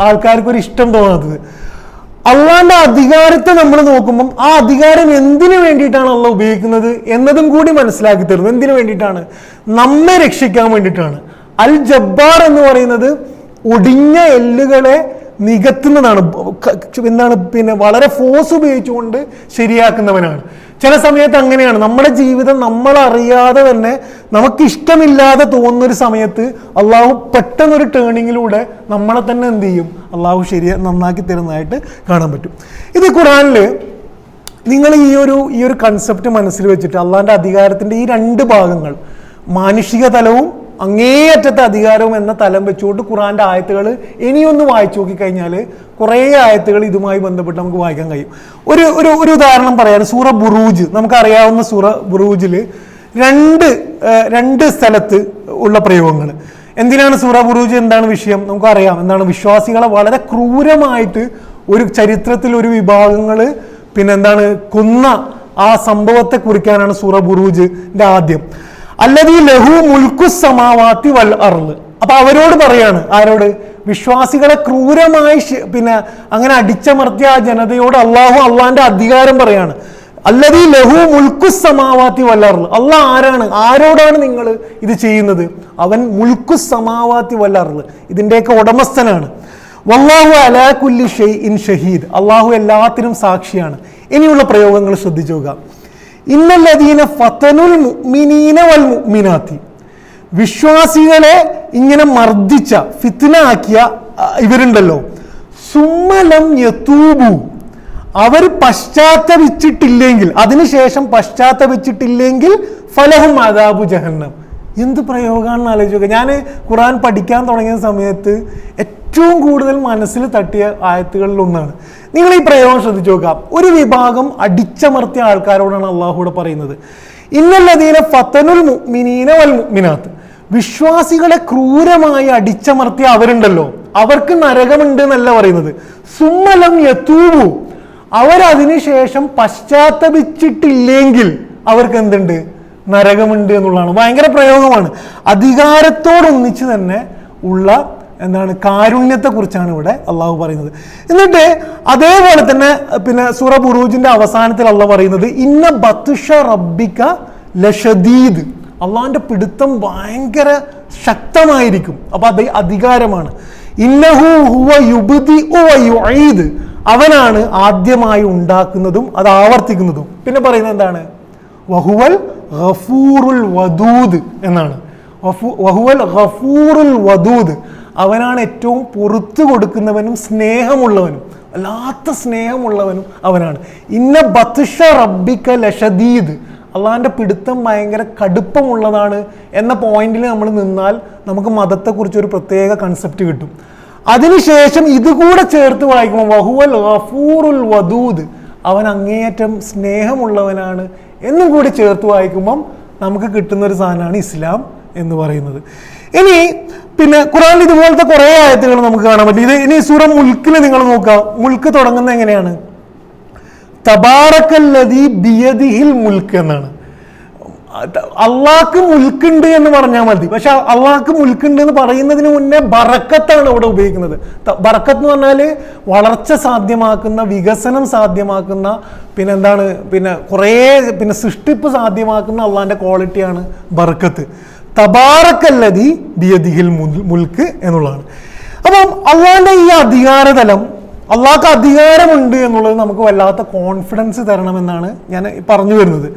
ആൾക്കാർക്കൊരു ഇഷ്ടം തോന്നാത്തത്. അള്ളാഹിൻ്റെ അധികാരത്തെ നമ്മൾ നോക്കുമ്പം ആ അധികാരം എന്തിനു വേണ്ടിയിട്ടാണ് അള്ളാഹ് ഉപയോഗിക്കുന്നത് എന്നതും കൂടി മനസ്സിലാക്കി തരുന്നു. എന്തിനു വേണ്ടിയിട്ടാണ്? നമ്മെ രക്ഷിക്കാൻ വേണ്ടിയിട്ടാണ്. അൽ ജബ്ബാർ എന്ന് പറയുന്നത് ഒടിഞ്ഞ എല്ലുകളെ നികത്തുന്നതാണ്. പിന്നെ വളരെ ഫോഴ്സ് ഉപയോഗിച്ചുകൊണ്ട് ശരിയാക്കുന്നവനാണ്. ചില സമയത്ത് അങ്ങനെയാണ്. നമ്മുടെ ജീവിതം നമ്മളറിയാതെ തന്നെ നമുക്കിഷ്ടമില്ലാതെ തോന്നുന്നൊരു സമയത്ത് അള്ളാഹു പെട്ടെന്നൊരു ടേണിങ്ങിലൂടെ നമ്മളെ തന്നെ എന്ത് ചെയ്യും? അള്ളാഹു നന്നാക്കി തരുന്നതായിട്ട് കാണാൻ പറ്റും. ഇത് ഖുർആനിൽ നിങ്ങൾ ഈ ഒരു കൺസെപ്റ്റ് മനസ്സിൽ വെച്ചിട്ട് അള്ളാഹിൻ്റെ അധികാരത്തിൻ്റെ ഈ 2 ഭാഗങ്ങൾ, മാനുഷിക തലവും അങ്ങേയറ്റത്തെ അധികാരവും എന്ന തലം വെച്ചുകൊണ്ട് ഖുറാന്റെ ആയത്തുകൾ ഇനിയൊന്ന് വായിച്ചു നോക്കിക്കഴിഞ്ഞാൽ കുറേ ആയത്തുകൾ ഇതുമായി ബന്ധപ്പെട്ട് നമുക്ക് വായിക്കാൻ കഴിയും. ഒരു ഉദാഹരണം പറയാൻ, സൂറ ബുറൂജ്, നമുക്കറിയാവുന്ന സൂറ ബുറൂജിൽ രണ്ട് സ്ഥലത്ത് ഉള്ള പ്രയോഗങ്ങൾ. എന്തിനാണ് സൂറ ബുറൂജ്, എന്താണ് വിഷയം നമുക്കറിയാം. എന്താണ്? വിശ്വാസികളെ വളരെ ക്രൂരമായിട്ട് ഒരു ചരിത്രത്തിൽ ഒരു വിഭാഗങ്ങൾ കൊന്ന ആ സംഭവത്തെ കുറിക്കാനാണ് സൂറ ബുറൂജിന്റെ ആദ്യം. അല്ലദീ ലഹു മുൽക്കു സമാവാതി വൽ അർള്. അപ്പൊ അവരോട് പറയാണ്, ആരോട്? വിശ്വാസികളെ ക്രൂരമായി അങ്ങനെ അടിച്ചമർത്തിയ ആ ജനതയോട് അള്ളാന്റെ അധികാരം പറയാണ്. അല്ലദീ ലഹു മുൽക്കു സമാവാതി വൽ അർള്. അള്ളാഹ് ആരാണ്? ആരോടാണ് നിങ്ങൾ ഇത് ചെയ്യുന്നത്? അവൻ മുൽക്കു സമാവാതി വൽ അർള്, ഇതിന്റെയൊക്കെ ഉടമസ്ഥനാണ്. വല്ലാഹു അലാ കുല്ലി ഷൈഇൻ ഷഹീദ്. അള്ളാഹു എല്ലാത്തിനും സാക്ഷിയാണ്. ഇനിയുള്ള പ്രയോഗങ്ങൾ ശ്രദ്ധിച്ചു നോക്കുക. ഇന്നല്ലദീന ഫതനുൽ മുഅ്മിനീന വൽ മുഅ്മിനാത്തി. വിശ്വാസികളെ ഇങ്ങനെ മർദ്ദിച്ച, ഫിത്ന ആക്കിയ ഇവരുണ്ടല്ലോ, സുമ്മലം യതൂബു, അവർ പശ്ചാത്തപിച്ചിട്ടില്ലെങ്കിൽ, അതിനുശേഷം പശ്ചാത്തപിച്ചിട്ടില്ലെങ്കിൽ ഫലഹും അദാബു ജഹന്നം. എന്ത് പ്രയോഗമാണെന്ന് ആലോചിക്കുക. ഞാൻ ഖുർആൻ പഠിക്കാൻ തുടങ്ങിയ സമയത്ത് ഏറ്റവും കൂടുതൽ മനസ്സിൽ തട്ടിയ ആയത്തുകളിൽ ഒന്നാണ്. നിങ്ങൾ ഈ പ്രയോഗം ശ്രദ്ധിച്ചു നോക്കാം. ഒരു വിഭാഗം അടിച്ചമർത്തിയ ആൾക്കാരോടാണ് അള്ളാഹുവിടെ പറയുന്നത്, ഇന്നല്ലദീന ഫതനുൽ മുഅ്മിനീന വൽ മുഅ്മിനാത്ത്. വിശ്വാസികളെ ക്രൂരമായി അടിച്ചമർത്തിയ അവരുണ്ടല്ലോ, അവർക്ക് നരകമുണ്ട് എന്നല്ല പറയുന്നത്. സുമ്മലം യതൂബു, അവരതിനുശേഷം പശ്ചാത്തപിച്ചിട്ടില്ലെങ്കിൽ അവർക്ക് എന്തുണ്ട്? നരകമുണ്ട് എന്നുള്ളതാണ്. ഭയങ്കര പ്രയോഗമാണ്. അധികാരത്തോടൊന്നിച്ച് തന്നെ ഉള്ള കാരുണ്യത്തെ കുറിച്ചാണ് ഇവിടെ അള്ളാഹു പറയുന്നത്. എന്നിട്ട് അതേപോലെ തന്നെ സൂറ ബുറൂജിന്റെ അവസാനത്തിൽ അള്ളാഹ് പറയുന്നത്, ഇന്ന ബത്ഷ റബ്ബിക ലശദീദ്. അള്ളാഹിന്റെ പിടുത്തം ഭയങ്കര ശക്തമായിരിക്കും. അപ്പൊ അത് അധികാരമാണ്. ഇന്നഹു ഹുവ യുബ്ദിഉ വ യുഈദ്. അവനാണ് ആദ്യമായി ഉണ്ടാക്കുന്നതും അത് ആവർത്തിക്കുന്നതും. പിന്നെ പറയുന്നത് എന്താണ്? വഹുവൽ ഗഫൂറുൽ വദൂദ് എന്നാണ്. വഹുവൽ ഗഫൂറുൽ വദൂദ്, അവനാണ് ഏറ്റവും പുറത്തു കൊടുക്കുന്നവനും സ്നേഹമുള്ളവനും, വല്ലാത്ത സ്നേഹമുള്ളവനും അവനാണ്. ഇന്ന ബത്ഷ റബ്ബിക ലശദീദ്. അള്ളാഹിന്റെ പിടുത്തം ഭയങ്കര കടുപ്പമുള്ളതാണ് എന്ന പോയിന്റിൽ നമ്മൾ നിന്നാൽ നമുക്ക് മതത്തെക്കുറിച്ച് ഒരു പ്രത്യേക കൺസെപ്റ്റ് കിട്ടും. അതിനുശേഷം ഇതുകൂടെ ചേർത്ത് വായിക്കുമ്പോൾ വഹുവൽ ഗഫൂറുൽ വദൂദ്, അവൻ അങ്ങേയറ്റം സ്നേഹമുള്ളവനാണ് എന്നും കൂടി ചേർത്ത് വായിക്കുമ്പം നമുക്ക് കിട്ടുന്ന ഒരു സാധനമാണ് ഇസ്ലാം എന്ന് പറയുന്നത്. ഇനി ഖുർആനിൽ ഇതുപോലത്തെ കുറെ ആയത്തുകൾ നമുക്ക് കാണാൻ പറ്റും. ഇനി സൂറ മുൽക്കിൽ നിങ്ങൾ നോക്കുക. മുൽക്ക് തുടങ്ങുന്നത് എങ്ങനെയാണ്? തബാറക്കല്ലദീ ബിയദിഹിൽ മുൽക്ക് എന്നാണ്. അള്ളാഹ്ക്ക് മുൽക്കുണ്ട് എന്ന് പറഞ്ഞാൽ മതി. പക്ഷെ അള്ളാഹ്ക്ക് മുൽക്കുണ്ട് എന്ന് പറയുന്നതിന് മുന്നേ ബറക്കത്താണ് ഇവിടെ ഉപയോഗിക്കുന്നത്. ബറക്കത്ത് എന്ന് പറഞ്ഞാൽ വളർച്ച സാധ്യമാക്കുന്ന, വികസനം സാധ്യമാക്കുന്ന, കുറേ സൃഷ്ടിപ്പ് സാധ്യമാക്കുന്ന അള്ളാഹിന്റെ ക്വാളിറ്റിയാണ് ബറക്കത്ത്. തബാറക്കല്ലദീ ബിയദിഹിൽ മുൽക്ക് എന്നുള്ളതാണ്. അപ്പം അള്ളാഹിന്റെ ഈ അധികാരതലം, അള്ളാഹ്ക്ക് അധികാരമുണ്ട് എന്നുള്ളത് നമുക്ക് വല്ലാത്ത കോൺഫിഡൻസ് തരണമെന്നാണ് ഞാൻ പറഞ്ഞു വരുന്നത്.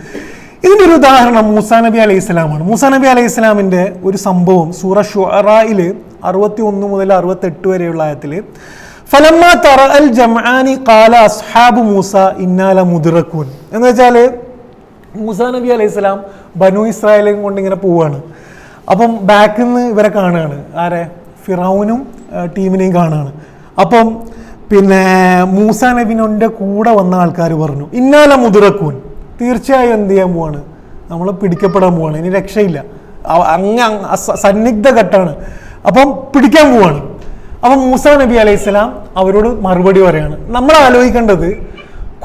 ഇതിൻ്റെ ഒരു ഉദാഹരണം മൂസാ നബി അലൈഹി സ്വലാമാണ്. മൂസാ നബി അലൈഹി സ്വലാമിൻ്റെ ഒരു സംഭവം സൂറ ഷുഅറയിൽ 61 മുതൽ 68 വരെയുള്ള ആയത്തിൽ, ഫലമ്മ തറഅൽ ജംആനി ഖാല അസ്ഹാബു മൂസ ഇന്നാ ലമുദ്റകൂൻ എന്ന് വെച്ചാൽ, മൂസാ നബി അലൈഹി സ്വലാം ബനു ഇസ്രായേലും കൊണ്ട് ഇങ്ങനെ പോവുകയാണ്. അപ്പം ബാക്കിൽ നിന്ന് ഇവരെ കാണുകയാണ്. ആരെ? ഫിറൗനും ടീമിനെയും കാണുകയാണ്. അപ്പം മൂസാ നബിൻ്റെ കൂടെ വന്ന ആൾക്കാർ പറഞ്ഞു, ഇന്നാ ലമുദ്റകൂൻ, തീർച്ചയായും എന്ത് ചെയ്യാൻ പോവാണ്? നമ്മൾ പിടിക്കപ്പെടാൻ പോവാണ്, ഇനി രക്ഷയില്ല, സന്നിഗ്ധ ഘട്ടമാണ്, അപ്പം പിടിക്കാൻ പോവാണ്. അപ്പം മൂസാ നബി അലൈഹി സ്വലാം അവരോട് മറുപടി പറയാണ്. നമ്മൾ ആലോചിക്കേണ്ടത്,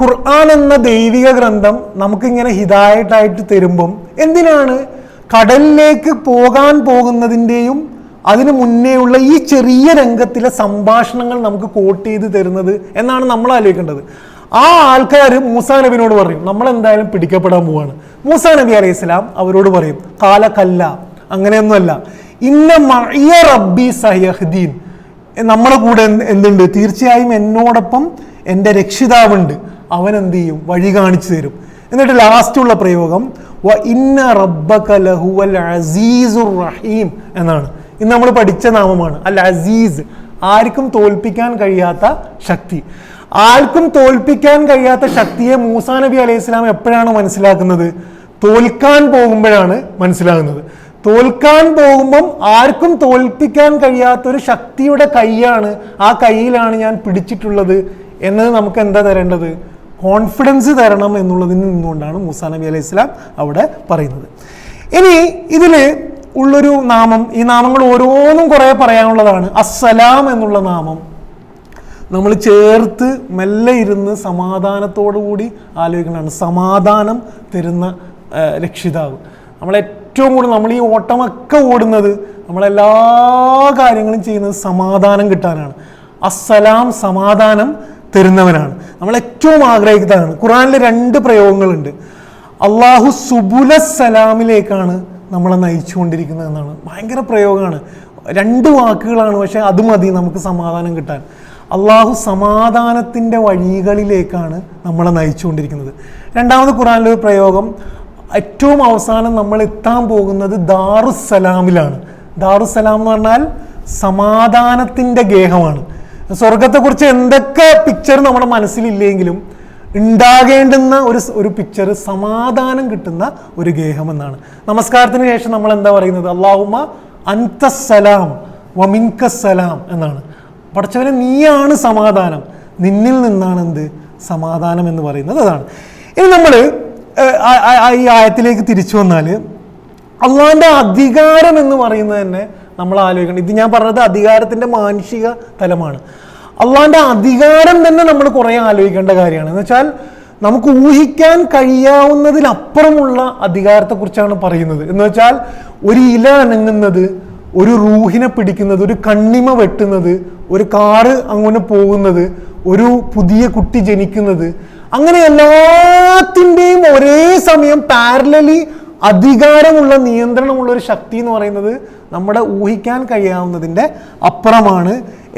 ഖുർആൻ എന്ന ദൈവിക ഗ്രന്ഥം നമുക്കിങ്ങനെ ഹിദായത്തായിട്ട് തരുമ്പം എന്തിനാണ് കടലിലേക്ക് പോകാൻ പോകുന്നതിൻ്റെയും അതിനു മുന്നേ ഉള്ള ഈ ചെറിയ രംഗത്തിലെ സംഭാഷണങ്ങൾ നമുക്ക് കോട്ട് ചെയ്ത് തരുന്നത് എന്നാണ് നമ്മൾ ആലോചിക്കേണ്ടത്. ആ ആൾക്കാർ മൂസാ നബിനോട് പറയും, നമ്മൾ എന്തായാലും പിടിക്കപ്പെടാൻ പോവാണ്. മൂസാ നബി അലൈഹി സ്വലാം അവരോട് പറയും, കാല കല്ല, അങ്ങനെയൊന്നുമല്ല, ഇന്ന മഅയ റബ്ബി സയഹ്ദീൻ, നമ്മുടെ കൂടെ എന്തുണ്ട്? തീർച്ചയായും എന്നോടൊപ്പം എൻ്റെ രക്ഷിതാവുണ്ട്, അവൻ എന്ത് ചെയ്യും? വഴി കാണിച്ചു തരും. എന്നിട്ട് ലാസ്റ്റുള്ള പ്രയോഗം വ ഇന്ന റബ്ബക ലഹുവൽ അസീസുർ റഹീം എന്നാണ്. ഇന്ന് നമ്മൾ പഠിച്ച നാമമാണ് അൽ അസീസ്, ആർക്കും തോൽപ്പിക്കാൻ കഴിയാത്ത ശക്തി. ആർക്കും തോൽപ്പിക്കാൻ കഴിയാത്ത ശക്തിയെ മൂസാ നബി അലൈഹി സ്വലാം എപ്പോഴാണ് മനസ്സിലാക്കുന്നത്? തോൽക്കാൻ പോകുമ്പോഴാണ് മനസ്സിലാകുന്നത്. തോൽക്കാൻ പോകുമ്പം ആർക്കും തോൽപ്പിക്കാൻ കഴിയാത്തൊരു ശക്തിയുടെ കൈയാണ്, ആ കൈയിലാണ് ഞാൻ പിടിച്ചിട്ടുള്ളത് എന്നത് നമുക്ക് എന്താ തരേണ്ടത്? കോൺഫിഡൻസ് തരണം എന്നുള്ളതിൽ നിന്നുകൊണ്ടാണ് മൂസാ നബി അലൈഹി സ്വലാം അവിടെ പറയുന്നത്. ഇനി ഇതിൽ ഉള്ളൊരു നാമം, ഈ നാമങ്ങൾ ഓരോന്നും കുറേ പറയാനുള്ളതാണ്. അസ്സലാം എന്നുള്ള നാമം നമ്മൾ ചേർത്ത് മെല്ലെ ഇരുന്ന് സമാധാനത്തോടു കൂടി ആലോചിക്കുന്നതാണ്. സമാധാനം തരുന്ന രക്ഷിതാവ്. നമ്മളേറ്റവും കൂടുതൽ നമ്മൾ ഈ ഓട്ടമൊക്കെ ഓടുന്നത്, നമ്മളെല്ലാ കാര്യങ്ങളും ചെയ്യുന്നത് സമാധാനം കിട്ടാനാണ്. അസ്സലാം സമാധാനം തരുന്നവനാണ്, നമ്മൾ ഏറ്റവും ആഗ്രഹിക്കുന്നതാണ്. ഖുർആനിൽ 2 പ്രയോഗങ്ങളുണ്ട്. അള്ളാഹു സുബുലസ്സലാമിലേക്കാണ് നമ്മളെ നയിച്ചുകൊണ്ടിരിക്കുന്നത് എന്നാണ്. ഭയങ്കര പ്രയോഗമാണ്, 2 വാക്കുകളാണ്, പക്ഷെ അത് മതി നമുക്ക് സമാധാനം കിട്ടാൻ. അള്ളാഹു സമാധാനത്തിൻ്റെ വഴികളിലേക്കാണ് നമ്മളെ നയിച്ചുകൊണ്ടിരിക്കുന്നത്. രണ്ടാമത് ഖുർആനിലൊരു പ്രയോഗം, ഏറ്റവും അവസാനം നമ്മൾ എത്താൻ പോകുന്നത് ദാറുസ്സലാമിലാണ്. ദാറുസ്സലാം എന്ന് പറഞ്ഞാൽ സമാധാനത്തിൻ്റെ ഗേഹമാണ്. സ്വർഗത്തെക്കുറിച്ച് എന്തൊക്കെ പിക്ചർ നമ്മുടെ മനസ്സിലില്ലെങ്കിലും ഉണ്ടാകേണ്ടുന്ന ഒരു പിക്ചർ സമാധാനം കിട്ടുന്ന ഒരു ഗേഹം എന്നാണ്. നമസ്കാരത്തിന് ശേഷം നമ്മൾ എന്താ പറയുന്നത്? അല്ലാഹുമ്മ അൻതസ്സലാം വമിൻകസ്സലാം എന്നാണ്. പടച്ചവനെ നീയാണ് സമാധാനം, നിന്നിൽ നിന്നാണ് എന്ത് സമാധാനം എന്ന് പറയുന്നത്. അതാണ്. ഇനി നമ്മൾ ഈ ആയത്തിലേക്ക് തിരിച്ചു വന്നാൽ അള്ളാഹിൻ്റെ അധികാരം എന്ന് പറയുന്നത് തന്നെ നമ്മൾ ആലോചിക്കണം. ഇത് ഞാൻ പറഞ്ഞത് അധികാരത്തിൻ്റെ മാനുഷിക തലമാണ്. അള്ളാഹിൻ്റെ അധികാരം തന്നെ നമ്മൾ കുറേ ആലോചിക്കേണ്ട കാര്യമാണ്. എന്ന് വെച്ചാൽ നമുക്ക് ഊഹിക്കാൻ കഴിയാവുന്നതിലപ്പുറമുള്ള അധികാരത്തെക്കുറിച്ചാണ് പറയുന്നത്. എന്ന് വെച്ചാൽ ഒരു ഇല അനങ്ങുന്നത്, ഒരു റൂഹിനെ പിടിക്കുന്നത്, ഒരു കണ്ണിമ വെട്ടുന്നത്, ഒരു കാറ് അങ്ങനെ പോകുന്നത്, ഒരു പുതിയ കുട്ടി ജനിക്കുന്നത്, അങ്ങനെ എല്ലാത്തിൻ്റെയും ഒരേ സമയം പാരലലി അധികാരമുള്ള നിയന്ത്രണമുള്ള ഒരു ശക്തി എന്ന് പറയുന്നത് നമ്മുടെ ഊഹിക്കാൻ കഴിയാവുന്നതിൻ്റെ അപ്പുറമാണ്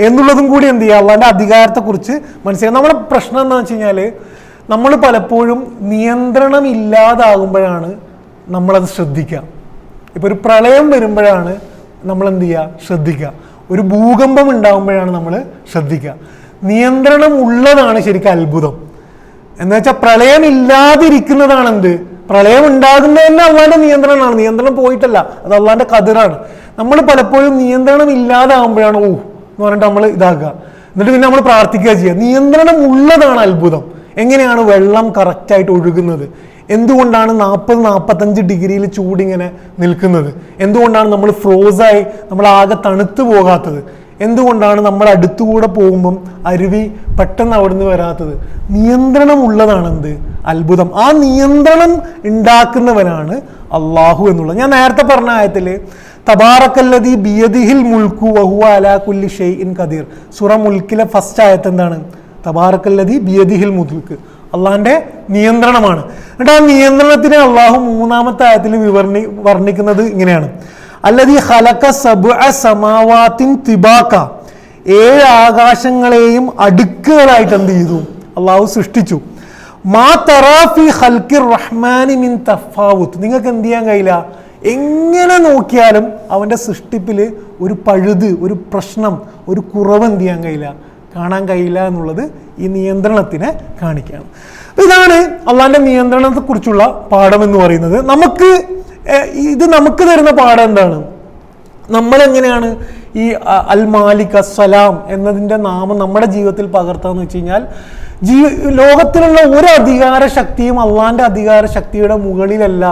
എന്നുള്ളതും കൂടി എന്ത് ചെയ്യുക, അള്ളാൻ്റെ അധികാരത്തെക്കുറിച്ച് മനസ്സിലാക്കുക. നമ്മുടെ പ്രശ്നം എന്താണെന്ന് വെച്ച് കഴിഞ്ഞാൽ നമ്മൾ പലപ്പോഴും നിയന്ത്രണം ഇല്ലാതാകുമ്പോഴാണ് നമ്മളത് ശ്രദ്ധിക്കുക. ഇപ്പോൾ ഒരു പ്രളയം വരുമ്പോഴാണ് നമ്മൾ എന്ത് ചെയ്യുക, ശ്രദ്ധിക്കുക. ഒരു ഭൂകമ്പം ഉണ്ടാകുമ്പോഴാണ് നമ്മൾ ശ്രദ്ധിക്കുക. നിയന്ത്രണം ഉള്ളതാണ് ശരിക്കും അത്ഭുതം. എന്ന് വെച്ചാൽ പ്രളയം ഇല്ലാതിരിക്കുന്നതാണ് എന്ത്, പ്രളയം ഉണ്ടാകുന്നത് തന്നെ അള്ളാന്റെ നിയന്ത്രണമാണ്. നിയന്ത്രണം പോയിട്ടല്ല, അത് അള്ളാന്റെ ഖദറാണ്. നമ്മൾ പലപ്പോഴും നിയന്ത്രണം ഇല്ലാതാകുമ്പോഴാണ് എന്ന് പറഞ്ഞിട്ട് നമ്മൾ ഇതാക്കുക. എന്നിട്ട് പിന്നെ നമ്മൾ പ്രാർത്ഥിക്കുക ചെയ്യുക. നിയന്ത്രണം ഉള്ളതാണ് അത്ഭുതം. എങ്ങനെയാണ് വെള്ളം കറക്റ്റായിട്ട് ഒഴുകുന്നത്? എന്തുകൊണ്ടാണ് 40-45 ഡിഗ്രിയിൽ ചൂടിങ്ങനെ നിൽക്കുന്നത്? എന്തുകൊണ്ടാണ് നമ്മൾ ഫ്രോസായി നമ്മൾ ആകെ തണുത്തു പോകാത്തത്? എന്തുകൊണ്ടാണ് നമ്മൾ അടുത്തുകൂടെ പോകുമ്പം അരുവി പെട്ടെന്ന് അവിടുന്ന് വരാത്തത്? നിയന്ത്രണം ഉള്ളതാണ് എന്ത് അത്ഭുതം. ആ നിയന്ത്രണം ഉണ്ടാക്കുന്നവനാണ് അള്ളാഹു എന്നുള്ളത്. ഞാൻ നേരത്തെ പറഞ്ഞ ആയത്തിൽ തബാറക്കല്ലദീ ബിയദിഹിൽ മുൽക്കു വഹുവ അലാ കുല്ലി ഷൈഇൻ ഖദീർ, സൂറ മുൽക്കിലെ ഫസ്റ്റ് ആയത്ത് എന്താണ്? തബാറക്കല്ലദീ ബിയദിഹിൽ മുൽക്ക്, അള്ളാഹിന്റെ നിയന്ത്രണമാണ്. എന്നിട്ട് ആ നിയന്ത്രണത്തിനെ അള്ളാഹു 3-ാമത്തെ ആയത്തിൽ വർണ്ണിക്കുന്നത് ഇങ്ങനെയാണ്: അല്ലദീ ഖലഖ സബ്അ സമാവാത്തിൻ തിബാക, 7 ആകാശങ്ങളെയും അടുക്കുകളായിട്ട് എന്ത് ചെയ്തു? അള്ളാഹു സൃഷ്ടിച്ചു. മാ തറാ ഫീ ഖൽഖിർ റഹ്മാനി മിൻ തഫാവുത്ത്, നിങ്ങൾക്ക് എന്ത് ചെയ്യാൻ കഴിയില്ല, എങ്ങനെ നോക്കിയാലും അവൻ്റെ സൃഷ്ടിപ്പിൽ ഒരു പഴുത്, ഒരു പ്രശ്നം, ഒരു കുറവ് എന്ത് ചെയ്യാൻ കഴിയില്ല, കാണാൻ കഴിയില്ല എന്നുള്ളത് ഈ നിയന്ത്രണത്തിനെ കാണിക്കുകയാണ്. ഇതാണ് അള്ളാഹിൻ്റെ നിയന്ത്രണത്തെക്കുറിച്ചുള്ള പാഠം എന്ന് പറയുന്നത്. ഇത് നമുക്ക് തരുന്ന പാഠം എന്താണ്? നമ്മളെങ്ങനെയാണ് ഈ അൽ മാലിക് അസ്സലാം എന്നതിൻ്റെ നാമം നമ്മുടെ ജീവിതത്തിൽ പകർത്താന്ന് വെച്ച് കഴിഞ്ഞാൽ, ലോകത്തിലുള്ള ഒരു അധികാര ശക്തിയും അള്ളാഹിൻ്റെ അധികാര ശക്തിയുടെ മുകളിലല്ല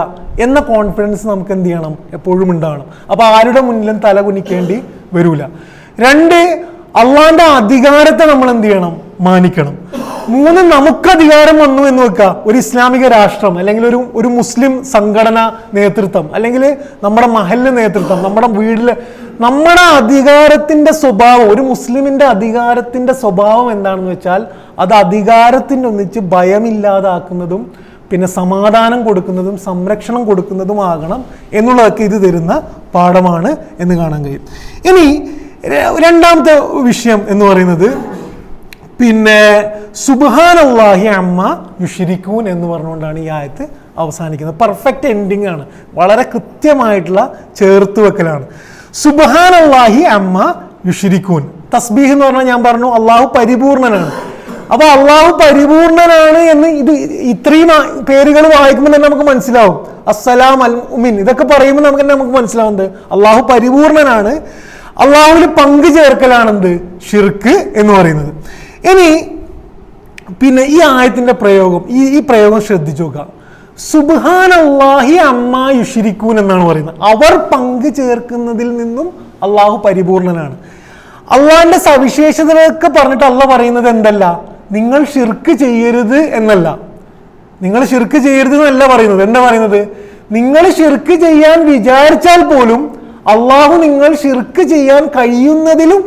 എന്ന കോൺഫിഡൻസ് നമുക്ക് എന്ത് ചെയ്യണം, എപ്പോഴും ഉണ്ടാകണം. അപ്പോൾ ആരുടെ മുന്നിലും തല കുനിക്കേണ്ടി വരൂല. 2, അള്ളാഹിൻ്റെ അധികാരത്തെ നമ്മൾ എന്ത് ചെയ്യണം, മാനിക്കണം. 3, നമുക്ക് അധികാരം വന്നു എന്ന് വെക്കുക, ഒരു ഇസ്ലാമിക രാഷ്ട്രം അല്ലെങ്കിൽ ഒരു മുസ്ലിം സംഘടന നേതൃത്വം അല്ലെങ്കിൽ നമ്മുടെ മഹല്ല് നേതൃത്വം, നമ്മുടെ വീട്ടിൽ നമ്മുടെ അധികാരത്തിൻ്റെ സ്വഭാവം, ഒരു മുസ്ലിമിൻ്റെ അധികാരത്തിൻ്റെ സ്വഭാവം എന്താണെന്ന് വെച്ചാൽ അത് അധികാരത്തിൻ്റെ ഒന്നിച്ച് ഭയമില്ലാതാക്കുന്നതും പിന്നെ സമാധാനം കൊടുക്കുന്നതും സംരക്ഷണം കൊടുക്കുന്നതുമാകണം എന്നുള്ളതൊക്കെ ഇത് തരുന്ന പാഠമാണ് എന്ന് കാണാൻ കഴിയും. ഇനി 2-ാമത്തെ വിഷയം എന്ന് പറയുന്നത് പിന്നെ സുബ്ഹാനല്ലാഹി അമ്മ യുശ്രികൂൻ എന്ന് പറഞ്ഞുകൊണ്ടാണ് ഈ ആയത്ത് അവസാനിക്കുന്നത്. പെർഫെക്റ്റ് എൻഡിങ് ആണ്, വളരെ കൃത്യമായിട്ടുള്ള ചേർത്തുവെക്കലാണ്. സുബ്ഹാനല്ലാഹി അമ്മ യുശ്രികൂൻ. തസ്ബീഹ് എന്ന് പറഞ്ഞാൽ ഞാൻ പറഞ്ഞു അള്ളാഹു പരിപൂർണനാണ്. അപ്പോൾ അള്ളാഹു പരിപൂർണനാണ് എന്ന് ഇത്രയും പേരുകൾ വായിക്കുമ്പോൾ തന്നെ നമുക്ക് മനസ്സിലാവും അസ്സലാം അൽ മുഅ്മിൻ, ഇതൊക്കെ പറയുമ്പോൾ നമുക്ക് മനസ്സിലാവുന്നത് അള്ളാഹു പരിപൂർണനാണ്. അള്ളാഹുവിൽ പങ്കു ചേർക്കലാണെന്ത് ഷിർക്ക് എന്ന് പറയുന്നത്. ഇനി പിന്നെ ഈ ആയത്തിന്റെ പ്രയോഗം, ഈ പ്രയോഗം ശ്രദ്ധിച്ചു നോക്കുക. സുബ്ഹാനല്ലാഹി അമ്മാ യുശ്രികൂൻ എന്നാണ് പറയുന്നത്. അവർ പങ്കു ചേർക്കുന്നതിൽ നിന്നും അള്ളാഹു പരിപൂർണനാണ്. അള്ളാഹിന്റെ സവിശേഷതകളൊക്കെ പറഞ്ഞിട്ട് അള്ളാഹ് പറയുന്നത് എന്തല്ല, നിങ്ങൾ ഷിർക്ക് ചെയ്യരുത് എന്നല്ല. നിങ്ങൾ ഷിർക്ക് ചെയ്യരുത് എന്നല്ല പറയുന്നത്. എന്താ പറയുന്നത്? നിങ്ങൾ ഷിർക്ക് ചെയ്യാൻ വിചാരിച്ചാൽ പോലും അള്ളാഹു നിങ്ങൾ ഷിർക്ക് ചെയ്യാൻ കഴിയുന്നതിലും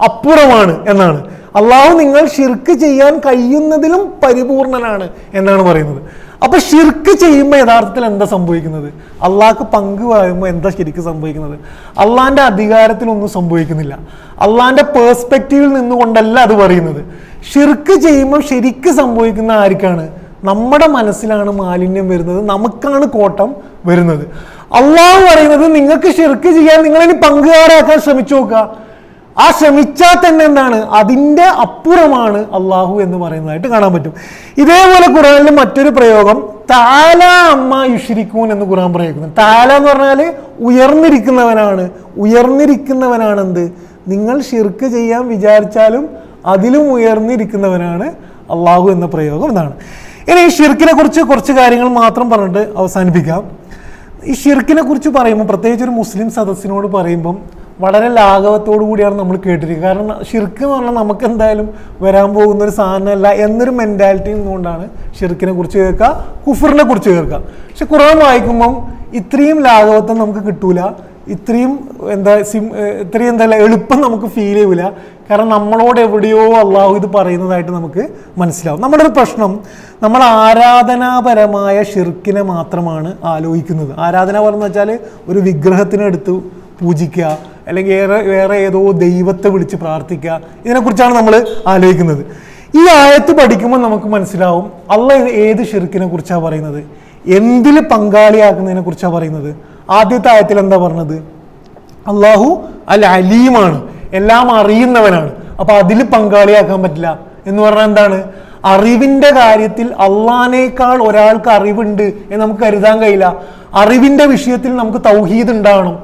അപ്പുറമാണ് എന്നാണ്. അള്ളാഹു നിങ്ങൾ ഷിർക്ക് ചെയ്യാൻ കഴിയുന്നതിലും പരിപൂർണനാണ് എന്നാണ് പറയുന്നത്. അപ്പൊ ഷിർക്ക് ചെയ്യുമ്പോൾ യഥാർത്ഥത്തിൽ എന്താ സംഭവിക്കുന്നത്? അള്ളാഹ്ക്ക് പങ്കുവരുമ്പോൾ എന്താ ശരിക്കും സംഭവിക്കുന്നത്? അള്ളാഹിന്റെ അധികാരത്തിലൊന്നും സംഭവിക്കുന്നില്ല. അള്ളാഹിന്റെ പേഴ്സ്പെക്റ്റീവിൽ നിന്നുകൊണ്ടല്ല അത് പറയുന്നത്. ഷിർക്ക് ചെയ്യുമ്പോൾ ശരിക്കും സംഭവിക്കുന്ന ആർക്കാണ്? നമ്മുടെ മനസ്സിലാണ് മാലിന്യം വരുന്നത്, നമുക്കാണ് കോട്ടം വരുന്നത്. അള്ളാഹു പറയുന്നത് നിങ്ങൾക്ക് ഷിർക്ക് ചെയ്യാൻ നിങ്ങളിനി പങ്കുകാരാക്കാൻ ശ്രമിച്ചു നോക്കുക. ആ ശ്രമിച്ചാൽ തന്നെ എന്താണ്, അതിൻ്റെ അപ്പുറമാണ് അള്ളാഹു എന്ന് പറയുന്നതായിട്ട് കാണാൻ പറ്റും. ഇതേപോലെ ഖുർആനിൽ മറ്റൊരു പ്രയോഗം തആല അമ്മാ യുശ്രികൂൻ എന്ന് ഖുർആൻ പ്രയോഗിക്കുന്നു. തആല എന്ന് പറഞ്ഞാൽ ഉയർന്നിരിക്കുന്നവനാണ്. ഉയർന്നിരിക്കുന്നവനാണ് എന്ത്? നിങ്ങൾ ഷിർക്ക് ചെയ്യാൻ വിചാരിച്ചാലും അതിലും ഉയർന്നിരിക്കുന്നവനാണ് അള്ളാഹു എന്ന പ്രയോഗം എന്നാണ്. ഇനി ഈ ഷിർക്കിനെ കുറിച്ച് കുറച്ച് കാര്യങ്ങൾ മാത്രം പറഞ്ഞിട്ട് അവസാനിപ്പിക്കാം. ഈ ഷിർക്കിനെ കുറിച്ച് പറയുമ്പോൾ, പ്രത്യേകിച്ച് ഒരു മുസ്ലിം സദസ്സിനോട് പറയുമ്പം വളരെ ലാഘവത്തോടു കൂടിയാണ് നമ്മൾ കേട്ടിരിക്കുക. കാരണം ഷിർക്ക് എന്ന് പറഞ്ഞാൽ നമുക്ക് എന്തായാലും വരാൻ പോകുന്ന ഒരു സാധനമല്ല എന്നൊരു മെൻറ്റാലിറ്റി നിന്നുകൊണ്ടാണ് ഷിർക്കിനെ കുറിച്ച് കേൾക്കുക, കുഫറിനെ കുറിച്ച് കേൾക്കുക. പക്ഷെ ഖുർആൻ വായിക്കുമ്പം ഇത്രയും ലാഘവത്വം നമുക്ക് കിട്ടൂല, ഇത്രയും എളുപ്പം നമുക്ക് ഫീൽ ചെയ്യൂല. കാരണം നമ്മളോട് എവിടെയോ അള്ളാഹു ഇത് പറയുന്നതായിട്ട് നമുക്ക് മനസ്സിലാവും. നമ്മുടെ ഒരു പ്രശ്നം, നമ്മൾ ആരാധനാപരമായ ഷിർക്കിനെ മാത്രമാണ് ആലോചിക്കുന്നത്. ആരാധനാപരം എന്ന് വെച്ചാൽ ഒരു വിഗ്രഹത്തിനെടുത്ത് പൂജിക്കുക, അല്ലെങ്കിൽ വേറെ ഏതോ ദൈവത്തെ വിളിച്ച് പ്രാർത്ഥിക്കുക, ഇതിനെക്കുറിച്ചാണ് നമ്മൾ ആലോചിക്കുന്നത്. ഈ ആയത്ത് പഠിക്കുമ്പോൾ നമുക്ക് മനസ്സിലാവും അള്ളാഹ് ഏത് ഷിർക്കിനെ കുറിച്ചാണ് പറയുന്നത്, എന്തിൽ പങ്കാളിയാക്കുന്നതിനെ കുറിച്ചാണ് പറയുന്നത്. ആദ്യത്തെ ആയത്തിൽ എന്താ പറഞ്ഞത്? അള്ളാഹു അൽ അലീമാണ്, എല്ലാം അറിയുന്നവനാണ്. അപ്പൊ അതിൽ പങ്കാളിയാക്കാൻ പറ്റില്ല എന്ന് പറഞ്ഞാൽ എന്താണ്? അറിവിന്റെ കാര്യത്തിൽ അള്ളാഹിനേക്കാൾ ഒരാൾക്ക് അറിവുണ്ട് എന്ന് നമുക്ക് കരുതാൻ കഴിയില്ല. അറിവിന്റെ വിഷയത്തിൽ നമുക്ക് തൗഹീദ് ഉണ്ടാവണം.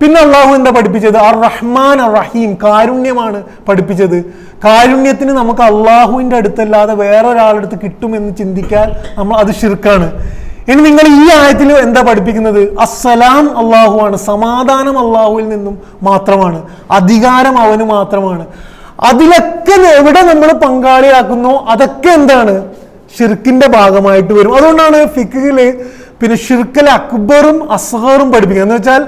പിന്നെ അള്ളാഹു എന്താ പഠിപ്പിച്ചത്? അർ റഹ്മാൻ അർ റഹീം, കാരുണ്യമാണ് പഠിപ്പിച്ചത്. കാരുണ്യത്തിന് നമുക്ക് അള്ളാഹുവിന്റെ അടുത്തല്ലാതെ വേറൊരാളുടെ അടുത്ത് കിട്ടുമെന്ന് ചിന്തിക്കാൻ അത് ഷിർക്കാണ്. ഇനി നിങ്ങൾ ഈ ആയത്തിൽ എന്താ പഠിപ്പിക്കുന്നത്? അസ്സലാം അള്ളാഹുവാണ്, സമാധാനം അള്ളാഹുവിൽ നിന്നും മാത്രമാണ്, അധികാരം അവന് മാത്രമാണ്. അതിലൊക്കെ എവിടെ നമ്മൾ പങ്കാളിയാക്കുന്നോ അതൊക്കെ എന്താണ്? ഷിർക്കിന്റെ ഭാഗമായിട്ട് വരും. അതുകൊണ്ടാണ് ഫിഖ്ഹില് പിന്നെ ഷിർക്കൽ അക്ബറും അസ്ഗറും പഠിപ്പിക്കുക. എന്ന് വെച്ചാൽ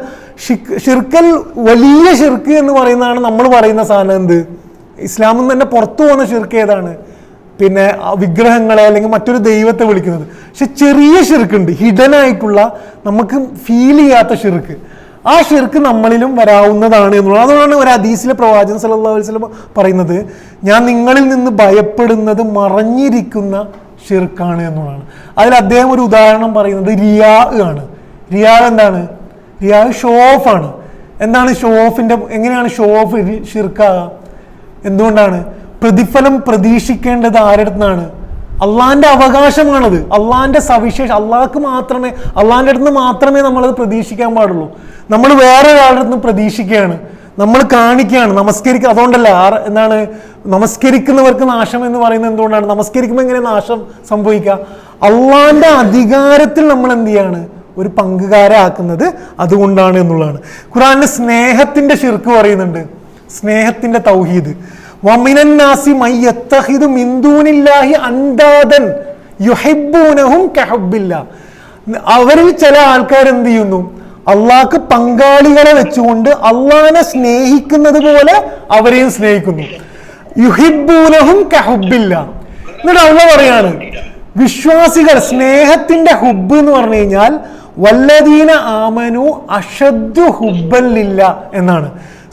ഷിർക്കൽ വലിയ ഷിർക്ക് എന്ന് പറയുന്നതാണ് നമ്മൾ പറയുന്ന സാധനം. എന്ത്? ഇസ്ലാമിൽ നിന്ന് തന്നെ പുറത്തു പോകുന്ന ഷിർക്ക് ഏതാണ്? പിന്നെ വിഗ്രഹങ്ങളെ അല്ലെങ്കിൽ മറ്റൊരു ദൈവത്തെ വിളിക്കുന്നത്. പക്ഷെ ചെറിയ ഷിർക്കുണ്ട്, ഹിഡൻ ആയിട്ടുള്ള, നമുക്ക് ഫീൽ ചെയ്യാത്ത ഷിർക്ക്. ആ ഷിർക്ക് നമ്മളിലും വരാവുന്നതാണ് എന്നുള്ളത്. അതുകൊണ്ടാണ് ഒരു ഹദീസിലെ പ്രവാചകൻ സല്ലല്ലാഹു അലൈഹി വസല്ലം പറയുന്നത്, ഞാൻ നിങ്ങളിൽ നിന്ന് ഭയപ്പെടുന്നത് മറഞ്ഞിരിക്കുന്ന ഷിർക്കാണ് എന്നുള്ളതാണ്. അതിൽ അദ്ദേഹം ഒരു ഉദാഹരണം പറയുന്നത് റിയാ ആണ്. റിയാ എന്താണ്? റിയാ ഷോ ഓഫ് ആണ്. എന്താണ് ഷോ ഓഫിന്റെ, എങ്ങനെയാണ് ഷോ ഓഫ് ഷിർക്കാകുക? എന്തുകൊണ്ടാണ്? പ്രതിഫലം പ്രതീക്ഷിക്കേണ്ടത് ആരുടെ അടുത്താണ്? അള്ളാഹിന്റെ അവകാശമാണത്, അള്ളാഹിന്റെ സവിശേഷം. അള്ളാഹ്ക്ക് മാത്രമേ, അള്ളാഹിന്റെ അടുത്ത് മാത്രമേ നമ്മളത് പ്രതീക്ഷിക്കാൻ പാടുള്ളൂ. നമ്മൾ വേറെ ഒരാളുടെ അടുത്ത് പ്രതീക്ഷിക്കുകയാണ്, നമ്മൾ കാണിക്കുകയാണ്, നമസ്കരിക്കുക. അതുകൊണ്ടല്ല എന്താണ് നമസ്കരിക്കുന്നവർക്ക് നാശം എന്ന് പറയുന്നത്? എന്തുകൊണ്ടാണ്? നമസ്കരിക്കുമ്പോൾ എങ്ങനെ നാശം സംഭവിക്കുക? അള്ളാഹിന്റെ അധികാരത്തിൽ നമ്മൾ എന്ത് ചെയ്യാണ്? ഒരു പങ്കുകാരാക്കുന്നത് അതുകൊണ്ടാണ് എന്നുള്ളതാണ്. ഖുർആനിൽ സ്നേഹത്തിന്റെ ഷിർക്ക് പറയുന്നുണ്ട്, സ്നേഹത്തിന്റെ തൗഹീദ്. വമിനൻ നാസി മൻ യത്തഖിദു മിൻ ദൂനില്ലാഹി അൻദാദൻ യുഹിബ്ബൂനഹും കഹുബ്ബില്ലാഹ്. അവരിൽ ചില ആൾക്കാർ എന്ത് ചെയ്യുന്നു? അള്ളാഹ്ക്ക് പങ്കാളികളെ വെച്ചുകൊണ്ട് അള്ളാഹിനെ സ്നേഹിക്കുന്നത് പോലെ അവരെയും സ്നേഹിക്കുന്നു. യുഹിബ്ബൂനഹും കഹുബ്ബില്ലാഹ്. എന്നിട്ട് അള്ളാഹ് പറയാണ്, വിശ്വാസികൾ സ്നേഹത്തിന്റെ ഹുബ്ബ് എന്ന് പറഞ്ഞു കഴിഞ്ഞാൽ വല്ലദീന ആമനു അഷദ്ദു ഹുബ്ബൻ ലില്ലാഹ് എന്നാണ്.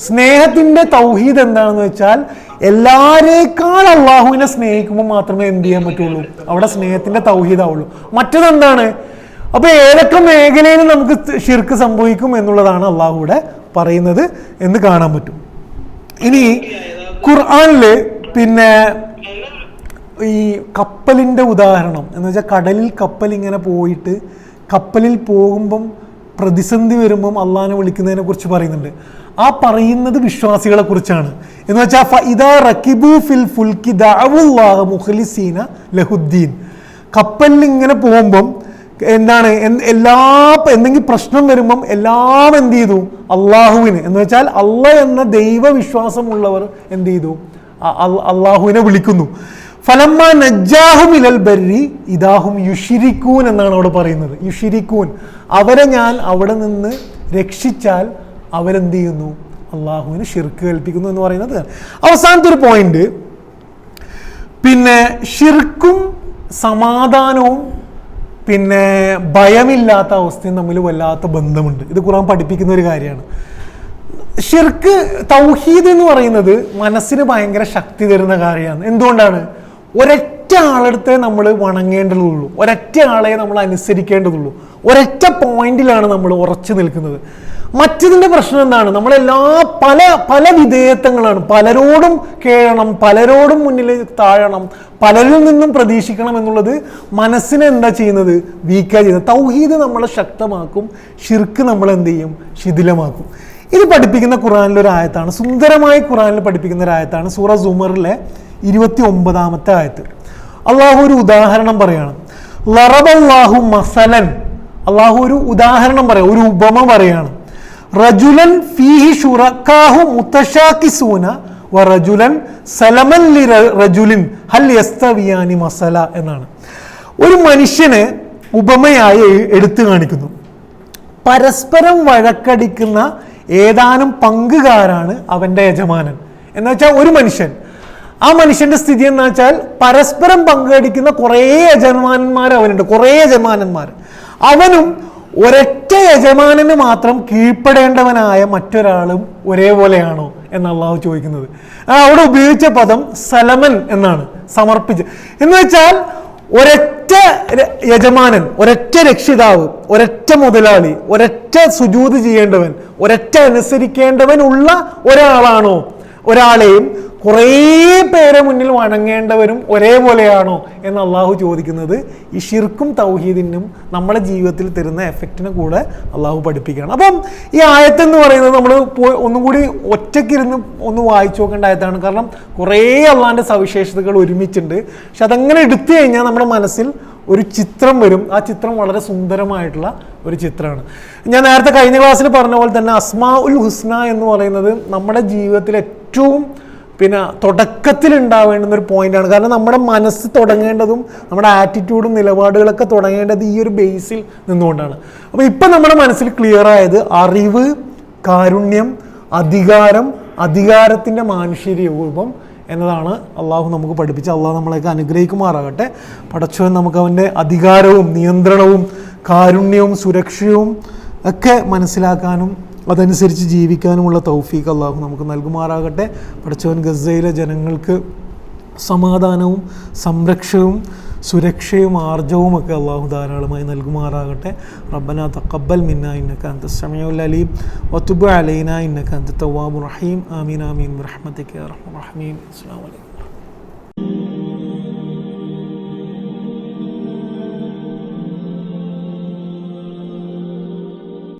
സ്നേഹത്തിന്റെ തൗഹീദ് എന്താണെന്ന് വെച്ചാൽ എല്ലാരേക്കാൾ അള്ളാഹുവിനെ സ്നേഹിക്കുമ്പോൾ മാത്രമേ എന്ത് ചെയ്യാൻ പറ്റുള്ളൂ? അവിടെ സ്നേഹത്തിന്റെ തൗഹീദ് ആവുള്ളൂ. മറ്റതെന്താണ്? അപ്പൊ ഏതൊക്കെ മേഖലയിൽ നമുക്ക് ഷിർക്ക് സംഭവിക്കും എന്നുള്ളതാണ് അള്ളാഹുവിടെ പറയുന്നത് എന്ന് കാണാൻ പറ്റും. ഇനി ഖുർആനില് പിന്നെ ഈ കപ്പലിന്റെ ഉദാഹരണം എന്ന് വെച്ചാൽ, കടലിൽ കപ്പൽ ഇങ്ങനെ പോയിട്ട് കപ്പലിൽ പോകുമ്പം പ്രതിസന്ധി വരുമ്പം അള്ളാഹിനെ വിളിക്കുന്നതിനെ കുറിച്ച് പറയുന്നുണ്ട്. ആ പറയുന്നത് വിശ്വാസികളെ കുറിച്ചാണ്. എന്ന് വെച്ചാൽ ഫഇദാ റകിബു ഫിൽ ഫുൽകി ദഅവുല്ലാഹ മുഖ്ലിസീന ലഹുദ്ദീൻ. കപ്പലിൽ ഇങ്ങനെ പോകുമ്പം എന്താണ്, എന്തെങ്കിലും പ്രശ്നം വരുമ്പം എല്ലാം എന്ത് ചെയ്തു? അള്ളാഹുവിന്, എന്ന് വെച്ചാൽ അള്ളാഹ് എന്ന ദൈവവിശ്വാസമുള്ളവർ എന്ത് ചെയ്തു? അള്ളാഹുവിനെ വിളിക്കുന്നു. ഫലമ്മ നജ്ജാഹും ഇലൽ ബർരി ഇദാഹും യുശ്രികൂൻ എന്നാണ് അവിടെ പറയുന്നത്. യുശ്രികൂൻ, അവരെ ഞാൻ അവിടെ നിന്ന് രക്ഷിച്ചാൽ അവരെന്ത് ചെയ്യുന്നു? അള്ളാഹുവിന് ഷിർക്ക് കൽപ്പിക്കുന്നു എന്ന് പറയുന്നത്. അവസാനത്തെ ഒരു പോയിന്റ്, പിന്നെ ഷിർക്കും സമാധാനവും പിന്നെ ഭയമില്ലാത്ത അവസ്ഥയും തമ്മിൽ വല്ലാത്ത ബന്ധമുണ്ട്. ഇത് ഖുർആൻ പഠിപ്പിക്കുന്ന ഒരു കാര്യമാണ്. ഷിർക്ക്, തൗഹീദ് എന്ന് പറയുന്നത് മനസ്സിന് ഭയങ്കര ശക്തി തരുന്ന കാര്യമാണ്. എന്തുകൊണ്ടാണ്? ഒരൊറ്റ ആളെടുത്തേ നമ്മൾ വണങ്ങേണ്ടതുള്ളൂ, ഒരൊറ്റ ആളെ നമ്മൾ അനുസരിക്കേണ്ടതുള്ളൂ, ഒരൊറ്റ പോയിന്റിലാണ് നമ്മൾ ഉറച്ചു നിൽക്കുന്നത്. മറ്റതിൻ്റെ പ്രശ്നം എന്താണ്? നമ്മളെല്ലാ പല വിധേയത്വങ്ങളാണ്. പലരോടും കേഴണം, പലരോടും മുന്നിൽ താഴണം, പലരിൽ നിന്നും പ്രതീക്ഷിക്കണം എന്നുള്ളത് മനസ്സിനെ എന്താ ചെയ്യുന്നത്? വീക്കാ ചെയ്യുന്നത്. തൗഹീദ് നമ്മളെ ശക്തമാക്കും, ഷിർക്ക് നമ്മൾ എന്ത് ചെയ്യും? ശിഥിലമാക്കും. ഇത് പഠിപ്പിക്കുന്ന ഖുർആനിലൊരു ആയത്താണ്, സുന്ദരമായി ഖുർആനിൽ പഠിപ്പിക്കുന്ന ഒരു ആയത്താണ്. സൂറ സുമറിലെ 29-ാമത്തെ ആയത്ത്. അള്ളാഹു ഒരു ഉദാഹരണം പറയാണ്. ലറബല്ലാഹു മസലൻ, അള്ളാഹു ഒരു ഉദാഹരണം പറയാം, ഒരു ഉപമ പറയാണ്. റജുലൻ ഫീഹി ശുറക്കാഹു മുതശാകിസൂന വറജുലൻ സലമൻ ലിറജുലിൻ ഹൽ യസ്തവിയാനി മസല എന്നാണ്. ഒരു മനുഷ്യനെ ഉപമയായി എടുത്തു കാണിക്കുന്നു. പരസ്പരം വഴക്കടിക്കുന്ന ഏതാനും പങ്കുകാരാണ് അവൻ്റെ യജമാനൻ. എന്ന് വെച്ചാൽ ഒരു മനുഷ്യൻ, ആ മനുഷ്യന്റെ സ്ഥിതി എന്ന് വെച്ചാൽ പരസ്പരം പങ്കെടുക്കുന്ന കുറേ യജമാനന്മാർ അവനുണ്ട്, കുറേ യജമാനന്മാർ. അവനും ഒരൊറ്റ യജമാനന് മാത്രം കീഴ്പ്പെടേണ്ടവനായ മറ്റൊരാളും ഒരേപോലെയാണോ എന്ന് അള്ളാഹു ചോദിക്കുന്നത്. അവിടെ ഉപയോഗിച്ച പദം സലമൻ എന്നാണ്, സമർപ്പിച്ച്. എന്ന് വെച്ചാൽ ഒരൊറ്റ യജമാനൻ, ഒരൊറ്റ രക്ഷിതാവ്, ഒരൊറ്റ മുതലാളി, ഒരൊറ്റ സുജൂദ് ചെയ്യേണ്ടവൻ, ഒരൊറ്റ അനുസരിക്കേണ്ടവൻ ഉള്ള ഒരാളാണോ? ഒരാളെയും കുറേ പേരെ മുന്നിൽ വണങ്ങേണ്ടവരും ഒരേപോലെയാണോ എന്ന് അള്ളാഹു ചോദിക്കുന്നത് ഈ ഷിർക്കും തൗഹീദിനും നമ്മുടെ ജീവിതത്തിൽ തരുന്ന എഫക്റ്റിനെ കൂടെ അള്ളാഹു പഠിപ്പിക്കുകയാണ്. അപ്പം ഈ ആയത്തെന്ന് പറയുന്നത് നമ്മൾ ഒന്നും കൂടി ഒറ്റയ്ക്കിരുന്ന് ഒന്ന് വായിച്ചു നോക്കേണ്ട ആയത്താണ്. കാരണം കുറേ അള്ളാഹിൻ്റെ സവിശേഷതകൾ ഒരുമിച്ചുണ്ട്. പക്ഷെ അതങ്ങനെ എടുത്തു കഴിഞ്ഞാൽ നമ്മുടെ മനസ്സിൽ ഒരു ചിത്രം വരും. ആ ചിത്രം വളരെ സുന്ദരമായിട്ടുള്ള ഒരു ചിത്രമാണ്. ഞാൻ നേരത്തെ കഴിഞ്ഞ ക്ലാസ്സിൽ പറഞ്ഞ പോലെ തന്നെ അസ്മാ ഉൽ ഹുസ്ന എന്ന് പറയുന്നത് നമ്മുടെ ജീവിതത്തിൽ ഏറ്റവും തുടക്കത്തിൽ ഉണ്ടാവേണ്ടുന്ന ഒരു പോയിന്റാണ്. കാരണം നമ്മുടെ മനസ്സ് തുടങ്ങേണ്ടതും നമ്മുടെ ആറ്റിറ്റ്യൂഡും നിലപാടുകളൊക്കെ തുടങ്ങേണ്ടത് ഈ ഒരു ബേസിൽ നിന്നുകൊണ്ടാണ്. അപ്പോൾ ഇപ്പം നമ്മുടെ മനസ്സിൽ ക്ലിയർ ആയത് അറിവ്, കാരുണ്യം, അധികാരം, അധികാരത്തിൻ്റെ മാനുഷിക രൂപം എന്നതാണ് അള്ളാഹു നമുക്ക് പഠിപ്പിച്ച്. അള്ളാഹു നമ്മളെയൊക്കെ അനുഗ്രഹിക്കുമാറാകട്ടെ. പടച്ചവൻ നമുക്ക് അവൻ്റെ അധികാരവും നിയന്ത്രണവും കാരുണ്യവും സുരക്ഷയും ഒക്കെ മനസ്സിലാക്കാനും അതനുസരിച്ച് ജീവിക്കാനുമുള്ള തൗഫീഖ് അള്ളാഹു നമുക്ക് നൽകുമാറാകട്ടെ. പടച്ചവൻ ഗസയിലെ ജനങ്ങൾക്ക് സമാധാനവും സംരക്ഷവും സുരക്ഷയും ആർജവും ഒക്കെ അള്ളാഹു ധാരാളമായി നൽകുമാറാകട്ടെ. റബ്ബനാ തഖബ്ബൽ മിന്നാ ഇന്നക അൻതസ് സമീഉൽ അലീം വതുബ് അലൈനാ ഇന്നക അൻതത് തവ്വാബുർ റഹീം. ആമീൻ ആമീൻ ബിറഹ്മതിക യാ അർഹമർ റഹീമീൻ. അസ്സലാമു അലൈക്കും.